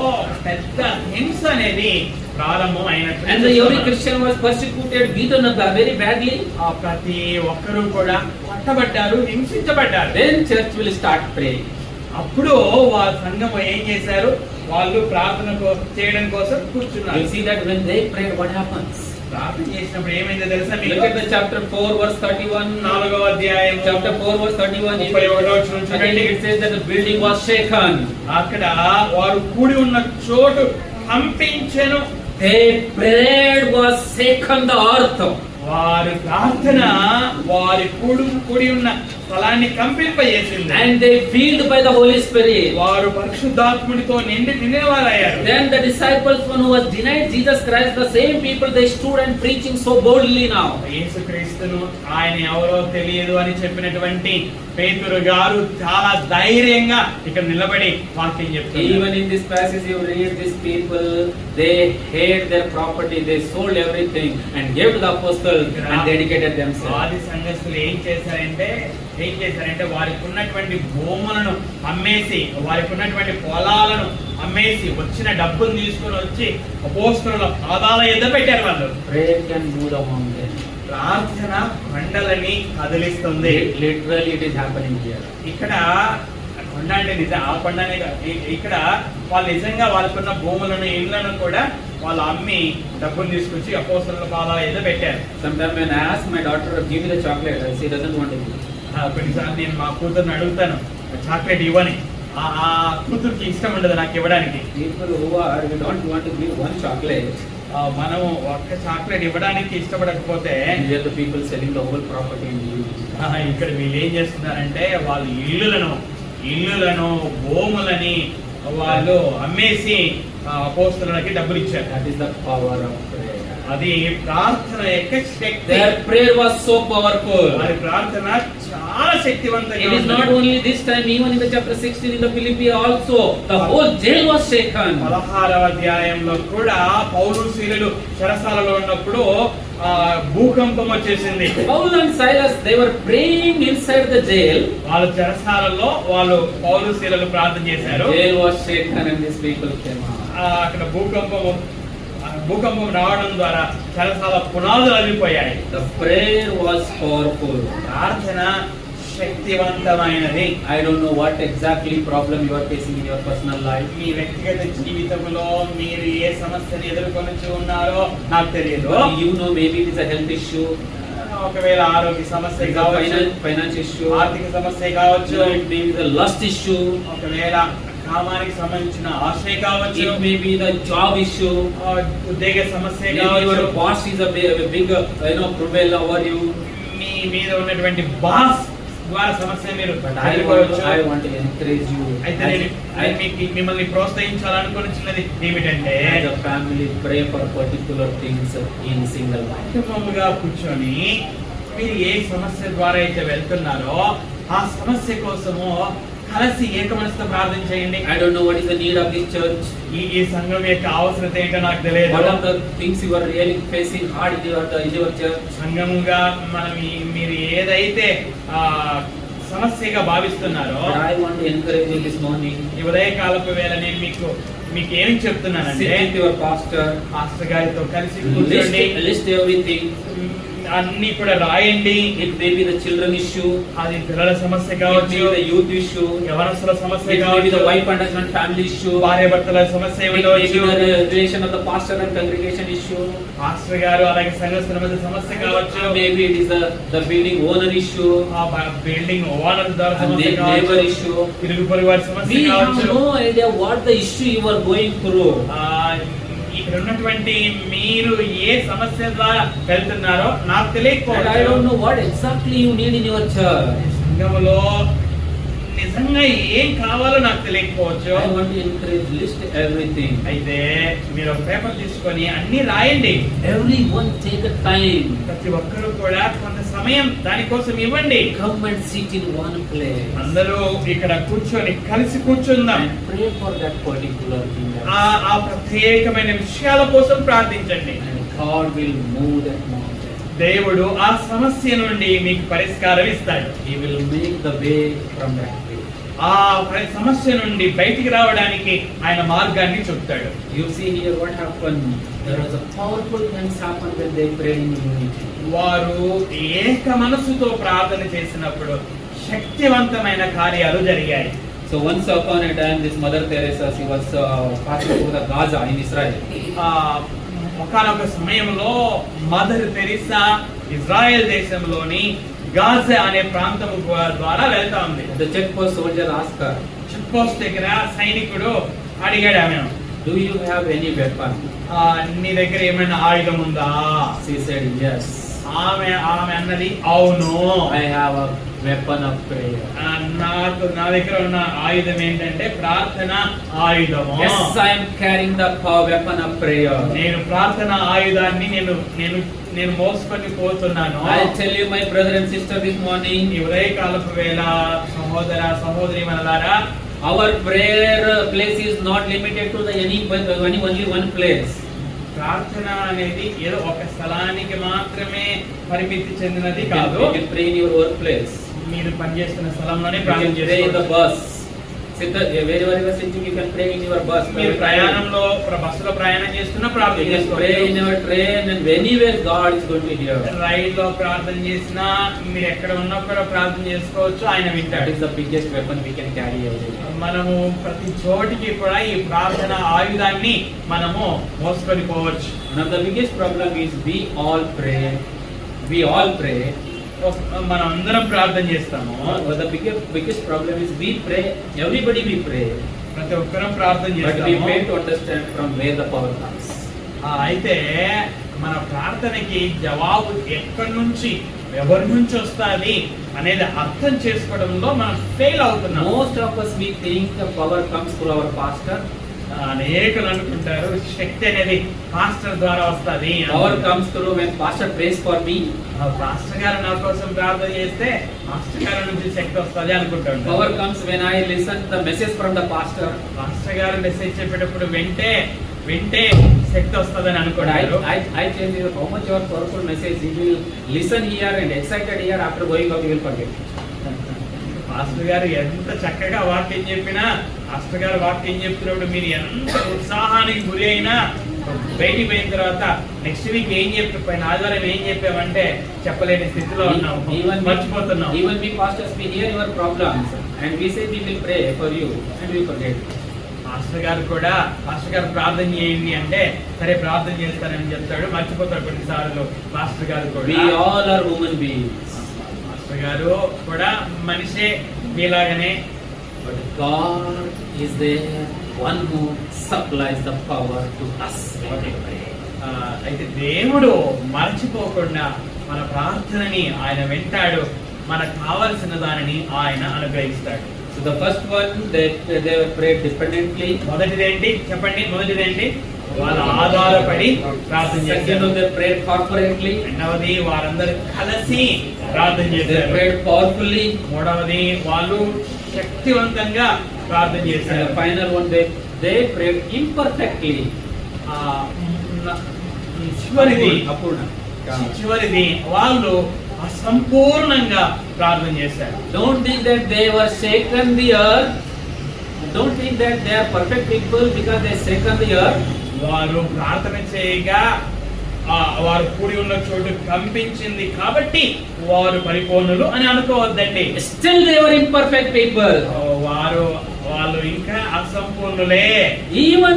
పెద్ద హింస అనేది ప్రారంభం అయినట్టు. And every Christian was persecuted, beaten up very badly. ప్రతి ఒక్కరు కూడా కొట్టబడ్డారు, హింసించబడ్డారు. Then church will start praying. అప్పుడు వాళ్ళ సంఘం ఏం చేశారు? వాళ్ళు ప్రార్థన చేయడం కోసం కూర్చున్నారు. You see that when they prayed, what happens? ప్రార్థన చేసినప్పుడు ఏమైందో తెలుసా మీకు? Look at the chapter 4 verse 31. 4వ అధ్యాయం chapter 4 verse 31. 31వ వచనం చూడండి. It says that the building was shaken. అక్కడ వారు కూడి ఉన్న చోటు కంపించెను. They prayed was shaken the earth. వారి ప్రార్థన వారి కూడి ఉన్న స్థలాన్ని కంపింపజేసింది. And they filled by the Holy Spirit. వారు పరిశుద్ధాత్ముడితో నిండిన వారయ్యారు. Then the disciples, one who was denied Jesus Christ, the same people, they stood and preaching so boldly now. యేసుక్రీస్తును ఆయన ఎవరో తెలియదు అని చెప్పినటువంటి పేతురు గారు చాలా ధైర్యంగా ఇక్కడ నిలబడి వాక్యం చెప్తున్నారు. Even in this passage you read, these people, they hate their property, they sold everything and gave to the apostles and dedicated themselves. ఆది సంఘస్థులు ఏం చేశారంటే వారికి ఉన్నటువంటి భూములను అమ్మేసి, వారికి ఉన్నటువంటి పొలాలను అమ్మేసి వచ్చిన డబ్బును తీసుకొని వచ్చి అపోస్తలుల పాదాల ఎద్ద పెట్టారు. వాళ్ళు Prayer can move the mountain. ప్రార్థన కొండలని కదిలిస్తుంది. Literally it is happening here. ఇక్కడ కొండ అంటే నిజం, ఆ కొండనే ఇక్కడ వాళ్ళు నిజంగా వాళ్ళకున్న భూములను ఇళ్లను కూడా వాళ్ళు అమ్మి డబ్బులు తీసుకొచ్చి అపోస్తలుల పాదాల ఎద్ద పెట్టారు. Sometimes when I ask my daughter, give me the chocolate, she doesn't want to give. కొన్నిసార్లు నేను మా కూతుర్ని అడుగుతాను చాక్లెట్ ఇవ్వని, ఆ కూతురికి ఇష్టం ఉండదు నాకు ఇవ్వడానికి. People who are, we don't want to give one chocolate. మనం ఒక్క చాక్లెట్ ఇవ్వడానికి ఇష్టపడకపోతే Here the people selling the whole property in the ఇక్కడ వీళ్ళు ఏం చేస్తున్నారంటే వాళ్ళు ఇల్లులను భూములని వాళ్ళు అమ్మేసి అపోస్తలులకి డబ్బులు ఇచ్చారు. That is the power of prayer. అది ప్రార్థన యొక్క శక్తి. Their prayer was so powerful. అది ప్రార్థన చాలా శక్తివంతంగా. It is not only this time, even in the chapter 16 in the Philippi also, the whole jail was shaken. 16వ అధ్యాయంలో కూడా పౌలు శీలులు చెరసాలలో ఉన్నప్పుడు భూకంపం వచ్చేసింది. Paul and Silas, they were praying inside the jail. వాళ్ళ చెరసాలలో వాళ్ళు పౌలు శీలులు ప్రార్థన చేశారు. Jail was shaken and these people came out. అక్కడ భూకంపం రావడం ద్వారా చెరసాల పునాదులు అరిగిపోయాయి. The prayer was powerful. ప్రార్థన శక్తివంతమైనది. I don't know what exactly problem you are facing in your personal life. మీ వ్యక్తిగత జీవితంలో మీరు ఏ సమస్యను ఎదుర్కొని ఉన్నారో నాకు తెలియదు. You know, maybe it is a health issue, ఒకవేళ ఆరోగ్య సమస్య కావచ్చు, finance issue, ఆర్థిక సమస్య కావచ్చు, it may be the lust issue, ఒకవేళ కామానికి సంబంధించిన ఆశ కావచ్చు, it may be the job issue, ఉద్యోగ సమస్య maybe కావచ్చు, your boss is a big prevail over you. మీ మీద ఉన్నటువంటి బాస్ ద్వారా సమస్య మీరు I want to encourage you. అయితే నేను మిమ్మల్ని ప్రోత్సహించాలనుకున్నది ఏమిటంటే As a family, pray for particular things in single life. కుటుంబముగా కూర్చొని మీరు ఏ సమస్య ద్వారా అయితే వెళ్తున్నారో ఆ సమస్య కోసము కలిసి ఏక మనసుతో ప్రార్థన చేయండి. I don't know what is the need of this church. ఈ సంఘం యొక్క అవసరత ఏంటో నాకు తెలియదు. What are the things you are really facing hard in your church? సంఘముగా మీరు ఏదైతే సమస్యగా భావిస్తున్నారో, But I want to encourage you this morning. ఈ ఉదయకాలపు వేళ నేను మీకు ఏమి చెప్తున్నానంటే, Sit with your pastor, pastor గారితో కలిసి కూర్చోండి, list everything. అన్ని కూడా రాయండి. It may be the children issue, అది పిల్లల సమస్య it కావచ్చు, may be the youth issue, యవనస్తుల సమస్య it may be కావచ్చు, the wife and husband family issue, భార్య భర్తల సమస్య it may be ఉండవచ్చు, the relation of the pastor and congregation issue, pastor గారు అలాగే సంఘస్థుల మధ్య సమస్య కావచ్చు, maybe it is the building owner issue, ఆ బిల్డింగ్ ఓనర్ ద్వారా and సమస్య neighbor కావచ్చు, issue. ఇరుగు పొరుగు వారి సమస్య We have కావచ్చు. no idea what the issue you are going through. ఇక్కడ ఉన్నటువంటి మీరు ఏ సమస్య ద్వారా వెళ్తున్నారో నాకు And I తెలియకపోవచ్చు. don't know what exactly you need in your church. సంఘములో నిజంగా ఏం కావాలో నాకు తెలియకపోవచ్చు. I want to encourage, list everything. అయితే మీరు ఒక పేపర్ తీసుకొని అన్ని రాయండి. Everyone take a time. ప్రతి ఒక్కరు కూడా కొంత సమయం దానికోసం ఇవ్వండి. Come and sit in one place. అందరూ ఇక్కడ కూర్చొని కలిసి కూర్చుందాం. And pray for that particular thing. ఆ ప్రత్యేకమైన విషయాల కోసం ప్రార్థించండి. And God will move that mountain. దేవుడు ఆ సమస్య నుండి మీకు పరిష్కారం ఇస్తాడు. He will make the way from that way. ఆ సమస్య నుండి బయటికి రావడానికి ఆయన మార్గాన్ని చెప్తాడు. You see here what happened. There was a powerful things happen when they prayed in unity. వారు ఏక మనసుతో ప్రార్థన చేసినప్పుడు శక్తివంతమైన కార్యాలు జరిగాయి. So once upon a time, this Mother Teresa, she was passing through the Gaza in Israel. ఒకానొక సమయంలో మదర్ తెరిసా ఇజ్రాయెల్ దేశంలోని గాజా అనే ప్రాంతం ద్వారా వెళ్తా ఉంది. The checkpost soldier asked her, check post దగ్గర సైనికుడు అడిగాడు ఆమెను, "Do you have any weapon?" నీ దగ్గర ఏమైనా ఆయుధం ఉందా? She said, "Yes." ఆమె అన్నది అవును, I have a weapon of prayer. నా దగ్గర ఉన్న ఆయుధం ఏంటంటే ప్రార్థన ఆయుధము. Yes, I am carrying the weapon of prayer. నేను ప్రార్థన ఆయుధాన్ని నేను మోసుకొని పోతున్నాను. I tell you, my brother and sister, this morning, ఈ ఉదయకాలపు వేళ సహోదర సహోదరి మనలారా, our prayer place is not limited to the only one place. ప్రార్థన అనేది ఏదో ఒక స్థలానికి మాత్రమే పరిమితి చెందినది You కాదు. can pray in your workplace. మీరు పనిచేస్తున్న స్థలంలోనే You ప్రార్థన can pray in the చేసుకోవచ్చు. bus. Wherever you are sitting, you can pray in your bus. మీరు ప్రయాణంలో బస్సులో ప్రయాణం చేస్తున్న ప్రార్థన You can pray in చేసుకోవచ్చు. your train, and anywhere God is going to hear. రైల్లో ప్రార్థన చేసినా మీరు ఎక్కడ ఉన్నా కూడా ప్రార్థన చేసుకోవచ్చు, ఆయన That వింటాడు. is the biggest weapon we can carry everywhere. మనము ప్రతి చోటికి కూడా ఈ ప్రార్థన ఆయుధాన్ని మనము మోసుకొని పోవచ్చు. One of the biggest problem is we all pray. We all pray. మనం అందరం ప్రార్థన చేస్తాము. The biggest problem is we pray. Everybody we pray, ప్రతి ఒక్కరం ప్రార్థన but we చేస్తాము. fail to understand from where the power comes. అయితే మన ప్రార్థనకి జవాబు ఎక్కడి నుంచి ఎవరి నుంచి వస్తుంది అనేది అర్థం చేసుకోవడంలో మనం ఫెయిల్ అవుతున్నాం. Most of us we think the power comes through our pastor. అనేకులు అనుకుంటారు శక్తి అనేది పాస్టర్ ద్వారా వస్తుంది. Power comes through when pastor prays for me. Pastor గారు నా కోసం ప్రార్థన చేస్తే పాస్టర్ గారి నుంచి శక్తి వస్తుంది అనుకుంటాడు. Power comes when I listen the message from the pastor. Pastor గారు మెసేజ్ చెప్పేటప్పుడు వింటే శక్తి వస్తుందని But అనుకుంటారు. I tell you how much your powerful message. You will listen here and excited here. After going out, you will forget. Pastor గారు ఎంత చక్కగా వాక్యం చెప్పినా, పాస్టర్ గారు వాక్యం చెప్తున్నప్పుడు మీరు ఎంత ఉత్సాహానికి గురి అయినా బయటికి పోయిన తర్వాత నెక్స్ట్ వీక్ ఏం చెప్పిన ఆధారం ఏం చెప్పామంటే చెప్పలేని స్థితిలో ఉన్నాం, మర్చిపోతున్నాం. Even we pastors, we hear your problems and we say we will pray for you and we forget. Pastor గారు ప్రార్థన చేయండి అంటే సరే ప్రార్థన చేస్తానని చెప్తాడు, మర్చిపోతాడు కొన్నిసార్లు. పాస్టర్ గారు We కూడా all are human beings. Pastor గారు కూడా మనిషే మీలాగనే. But God is there, one who supplies the power to us when we pray. అయితే దేవుడు మర్చిపోకుండా మన ప్రార్థనని ఆయన వింటాడు, మనకు కావలసిన దానిని ఆయన అనుగ్రహిస్తాడు. So the first one, they were prayed dependently. మొదటిదేంటి చెప్పండి? మొదటిదేంటి? వాళ్ళ ఆధారపడి ప్రార్థన Second చేశారు. one, they prayed corporately. రెండవది వారందరూ కలిసి ప్రార్థన They చేశారు. prayed powerfully. మూడవది వాళ్ళు శక్తివంతంగా ప్రార్థన And the చేశారు. final one, they prayed imperfectly. చివరిది వాళ్ళు అసంపూర్ణంగా ప్రార్థన చేశారు. Don't think that they were shaken the earth. Don't think that they are perfect people because they shaken the earth. వారు ప్రార్థన చేయగా వారు కూడి ఉన్న చోటు కంపించింది కాబట్టి వారు పరిపూర్ణులు అని అనుకోవద్దండి. Still they were imperfect people. వాళ్ళు ఇంకా అసంపూర్ణులే. Even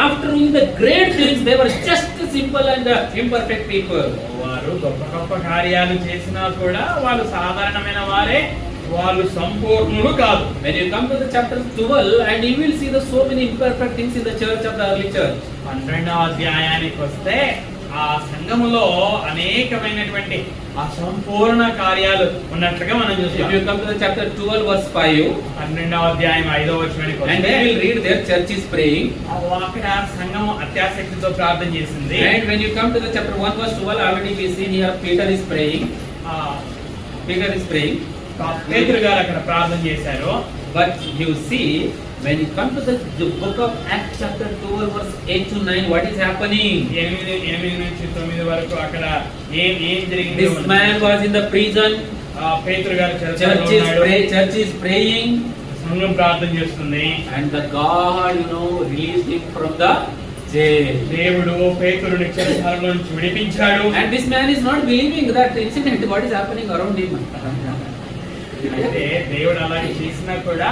after doing the great things, they were just simple and imperfect people. వారు గొప్ప గొప్ప కార్యాలు చేసినా కూడా వాళ్ళు సాధారణమైన వారే, వాళ్ళు సంపూర్ణులు కాదు. When you come to the chapter 12, and you will see the so many imperfect things in the church of the early church. 12వ అధ్యాయానికి వస్తే ఆ సంఘములో అనేకమైనటువంటి అసంపూర్ణ కార్యాలు ఉన్నట్లుగా మనం If చూస్తాం. you come to the chapter 12 verse 5, 12వ అధ్యాయం 5వ వచనానికి and వస్తే you will read there, church is praying. అక్కడ సంఘము అత్యాసక్తితో ప్రార్థన చేసింది. And when you come to the chapter 1 verse 12, already we see here Peter is praying. Peter is praying. పేతురు గారు అక్కడ ప్రార్థన చేశారు. But you see, when you come to the book of Acts chapter 12 verse 8 to 9, what is happening? 8 నుంచి 9 వరకు అక్కడ ఏం జరిగింది? This man was in the prison. పేతురు గారు చెరసాలలో ఉన్నాడు. Church is praying. సంఘం ప్రార్థన చేస్తుంది. And the God, released him from the jail. దేవుడు పేతురుని చెరసాలలో నుంచి విడిపించాడు. And this man is not believing that incident, what is happening around him. అయితే దేవుడు అలాగే చేసినా కూడా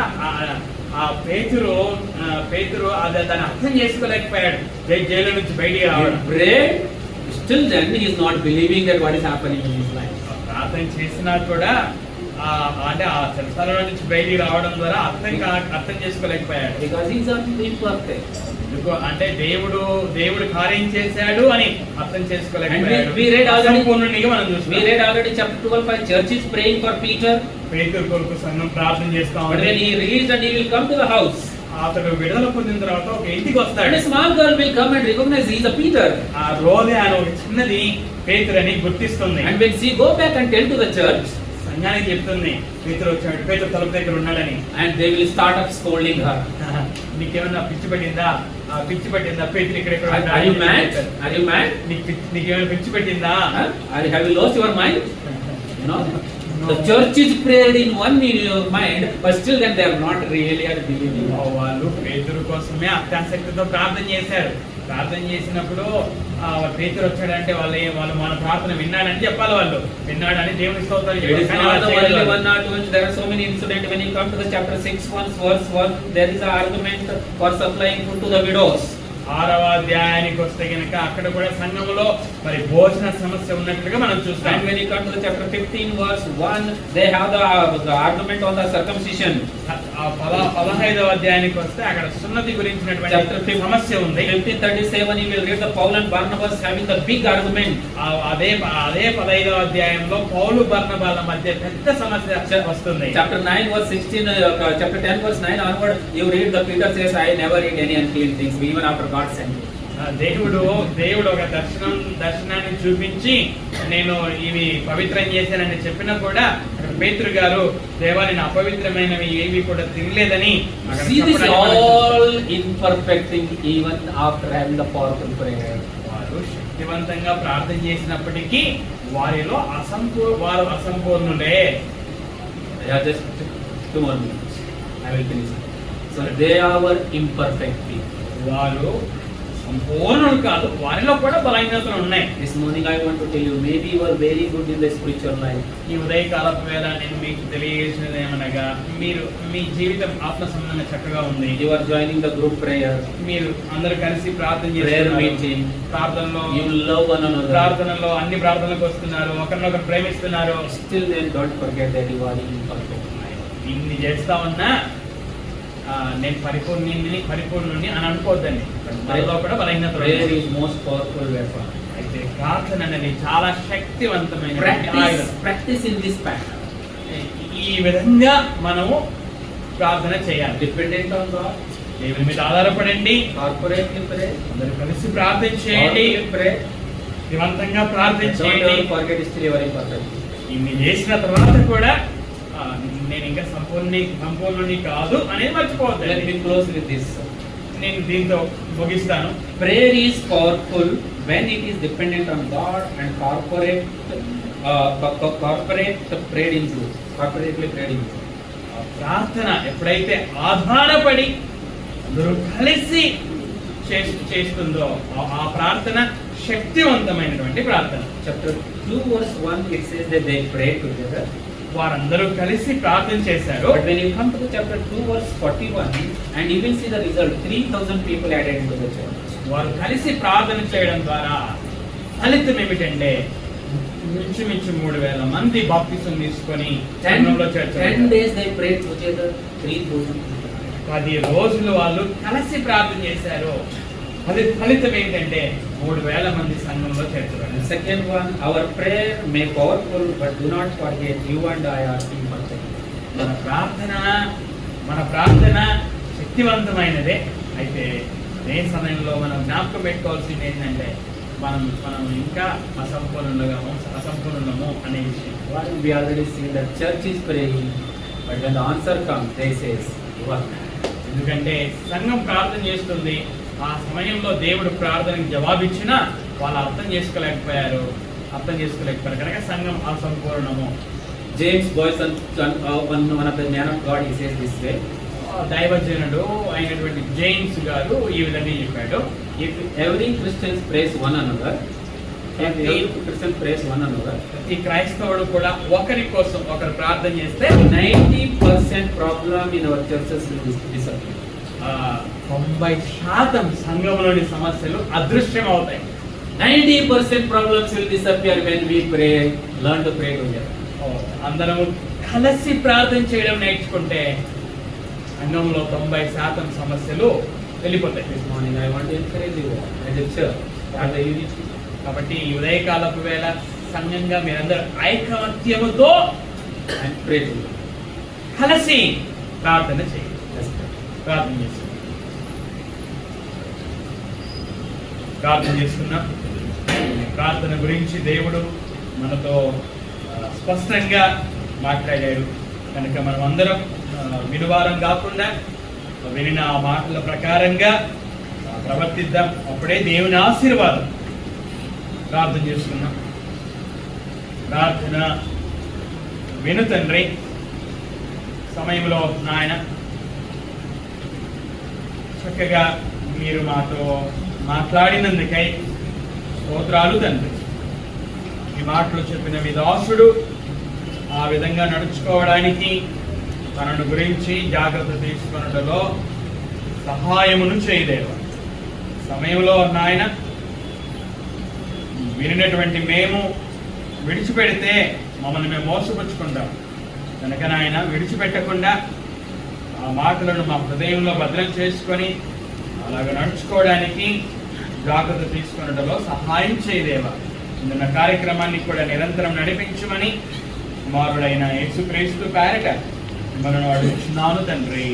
ఆ పేతురు దాన్ని అర్థం చేసుకోలేకపోయాడు. జైలు నుంచి బయటికి రావడం. Prayed, still then he is not believing that what is happening in his life. ప్రార్థన చేసినా కూడా అంటే ఆ చెరసాల నుంచి బయటికి రావడం ద్వారా అర్థం చేసుకోలేకపోయాడు. Because he is imperfect. అంటే దేవుడు కార్యం చేశాడు అని అర్థం చేసుకోలేకపోయాడు. we read already- అసంపూర్ణునిగా మనం We చూస్తున్నాం. read already chapter 12, 5 church is praying for Peter. పేతురు కొరకు సంఘం ప్రార్థన చేస్తా But when ఉంది. he reads and he will come to the house, అతడు విడుదల పొందిన తర్వాత ఒక ఇంటికి and వస్తాడు. a small girl will come and recognize he is a Peter. ఆ రోజే ఆయన ఒక చిన్నది పేతురు అని గుర్తిస్తుంది. And when she go back and tell to the church, సంఘానికి చెప్తుంది పేతురు వచ్చాడు, పేతురు తలుపు దగ్గర ఉన్నాడని. and they will start up scolding her. నీకేమన్నా పిచ్చి పట్టిందా? ఆ పిచ్చి పట్టిందా? పేతురు ఇక్కడ Are you mad? Are you mad? నీకేమైనా పిచ్చి పట్టిందా? Huh? Have you lost your mind? No. The church is prayed in one in your mind, but still then they are not really are believing. వాళ్ళు పేతురు కోసమే అత్యాసక్తితో ప్రార్థన చేశారు. ప్రార్థన చేసినప్పుడు పేతురు వచ్చాడంటే వాళ్ళు మన ప్రార్థన విన్నాడని చెప్పాలి. వాళ్ళు విన్నాడని దేవుని స్తోత్రాలు It is చెప్పాలి. not the కానీ only one or two. There are so many incidents. When you come to the chapter 6, verse 1, there is an argument for supplying food to the widows. 6వ అధ్యాయానికి వస్తే గనక అక్కడ కూడా సంఘములో మరి భోజన సమస్య ఉన్నట్లుగా మనం చూస్తాం. And when you come to the chapter 15, verse 1, they have the argument on the circumcision. ఆ 15వ అధ్యాయానికి వస్తే అక్కడ సున్నతి Chapter గురించినటువంటి 15 సమస్య ఉంది. 15:37, you will read the Paul and Barnabas having the big argument. అదే 15వ అధ్యాయంలో పౌలు బర్నబాల మధ్య పెద్ద సమస్య వస్తుంది. Chapter 9, verse 16, chapter 10, verse 9 onward, you read the Peter says, I never eat any unclean things, even after God sent me. దేవుడు ఒక దర్శనాన్ని చూపించి నేను ఇవి పవిత్రం చేశానని చెప్పినా కూడా పేతురు గారు దేవా నేను అపవిత్రమైనవి ఏవి కూడా తినలేదని అక్కడ See this చెప్పడానికి మనం all imperfect thing even after having the powerful prayer. వారు శక్తివంతంగా ప్రార్థన చేసినప్పటికీ వారు అసంపూర్ణులే. Yeah, just 2 more minutes. I will finish. So they are imperfect people. వారు సంపూర్ణులు కాదు, వారిలో కూడా బలహీనతలు ఉన్నాయి. This morning I want to tell you, maybe you are very good in the spiritual life. ఈ ఉదయకాలపు వేళ నేను మీకు తెలియజేసినది ఏమనగా మీరు మీ జీవితం ఆత్మ సంబంధంగా చక్కగా ఉంది. You are joining the group prayer, మీరు అందరూ కలిసి ప్రార్థన prayer చేస్తున్నారు. meeting. ప్రార్థనలో You love one another. ప్రార్థనలో అన్ని ప్రార్థనలకు వస్తున్నారు, ఒకరినొకరు ప్రేమిస్తున్నారు. Still then don't forget that you are imperfect. ఇన్ని చేస్తా ఉన్నా నేను పరిపూర్ణుని అని అనుకోవద్దండి. మనలో కూడా బలహీనత Prayer ఉంది. is most powerful weapon. అయితే ప్రార్థన అనేది చాలా శక్తివంతమైన ఆయుధం. Practice in this pattern. ఈ విధంగా మనము ప్రార్థన చేయాలి. Dependent on God. దేవుని మీద ఆధారపడండి. Corporately pray. అందరూ కలిసి ప్రార్థన చేయండి. Corporately pray. శక్తివంతంగా ప్రార్థన Don't చేయండి. ever forget still you are imperfect. ఇన్ని చేసిన తర్వాత కూడా నేను ఇంకా సంపూర్ణుని కాదు అనేది Let మర్చిపోవద్దు. me close with this. నేను దీంతో ముగిస్తాను. Prayer is powerful when it is dependent on God and corporate prayed in truth. Corporately prayed in truth. ప్రార్థన ఎప్పుడైతే ఆధారపడి అందరూ కలిసి చేస్తుందో ఆ ప్రార్థన శక్తివంతమైనటువంటి ప్రార్థన. Chapter 2 verse 1 it says that they prayed together. వారందరూ కలిసి ప్రార్థన చేశారు. But when you come to the chapter 2 verse 41 and you will see the result, 3,000 people added into the church. వారు కలిసి ప్రార్థన చేయడం ద్వారా ఫలితం ఏమిటంటే మించుమించు 3,000 మంది బాప్తిసం తీసుకొని సంఘంలో 10 days they prayed together, 3,000 people. 10 రోజులు వాళ్ళు కలిసి ప్రార్థన చేశారు. ఫలితం ఏంటంటే 3,000 మంది సంఘంలో చేర్చబడ్డారు. The second one, our prayer may powerful, but do not forget you and I are imperfect. మన ప్రార్థన శక్తివంతమైనదే. అయితే అదే సమయంలో మనం జ్ఞాపకం పెట్టుకోవాల్సింది ఏంటంటే మనం ఇంకా అసంపూర్ణము అనే విషయం. What we already seen, the church is praying, but when the answer comes, they says, you are mad. ఎందుకంటే సంఘం ప్రార్థన చేస్తుంది, ఆ సమయంలో దేవుడు ప్రార్థనకి జవాబిచ్చినా వాళ్ళు అర్థం చేసుకోలేకపోయారు కనుక సంఘం అసంపూర్ణము. James Boyce, one of the man of God, he says this way. దైవజనుడు అయినటువంటి జేమ్స్ గారు ఈ విధంగా చెప్పాడు. If every Christian prays one another, ఈ క్రైస్తవుడు కూడా ఒకరి కోసం ఒకరు ప్రార్థన చేస్తే 90% problem in our churches will disappear. 90% సంఘంలోని సమస్యలు అదృశ్యం అవుతాయి. 90% problems will disappear when we pray, learn to pray together. అందరం కలిసి ప్రార్థన చేయడం నేర్చుకుంటే సంఘంలో 90% సమస్యలు వెళ్ళిపోతాయి. This morning I want to encourage you as a church, as a unity, కాబట్టి ఈ ఉదయకాలపు వేళ సంఘంగా మీరందరూ ఐకమత్యముతో and pray to you. కలిసి ప్రార్థన చేయండి. Let's pray. ప్రార్థన చేసుకుందాం. ప్రార్థన చేసుకున్నాం. ప్రార్థన గురించి దేవుడు మనతో స్పష్టంగా మాట్లాడాడు కనుక మనం అందరం వినువారం కాకుండా వినిన ఆ మాటల ప్రకారంగా ప్రవర్తిద్దాం. అప్పుడే దేవుని ఆశీర్వాదం. ప్రార్థన చేసుకున్నాం. ప్రార్థన విను తండ్రి. సమయంలో నాయన చక్కగా మీరు మాతో మాట్లాడినందుకై స్తోత్రాలు తండ్రి. ఈ మాటలు చెప్పిన మీ దాసుడు ఆ విధంగా నడుచుకోవడానికి తనను గురించి జాగ్రత్త తీసుకొనడంలో సహాయమును చేయలేవు. సమయంలో నాయన వినినటువంటి మేము విడిచిపెడితే మమ్మల్ని మేము మోసపుచ్చుకుంటాం కనుక నాయన విడిచిపెట్టకుండా ఆ మాటలను మా హృదయంలో భద్రం చేసుకొని అలాగ నడుచుకోవడానికి జాగ్రత్త తీసుకొనడంలో సహాయం చేయలేవా. నిన్న కార్యక్రమాన్ని కూడా నిరంతరం నడిపించమని కుమారుడైన యేసుక్రీస్తు పేరట మనను అడుగుచున్నాను తండ్రి.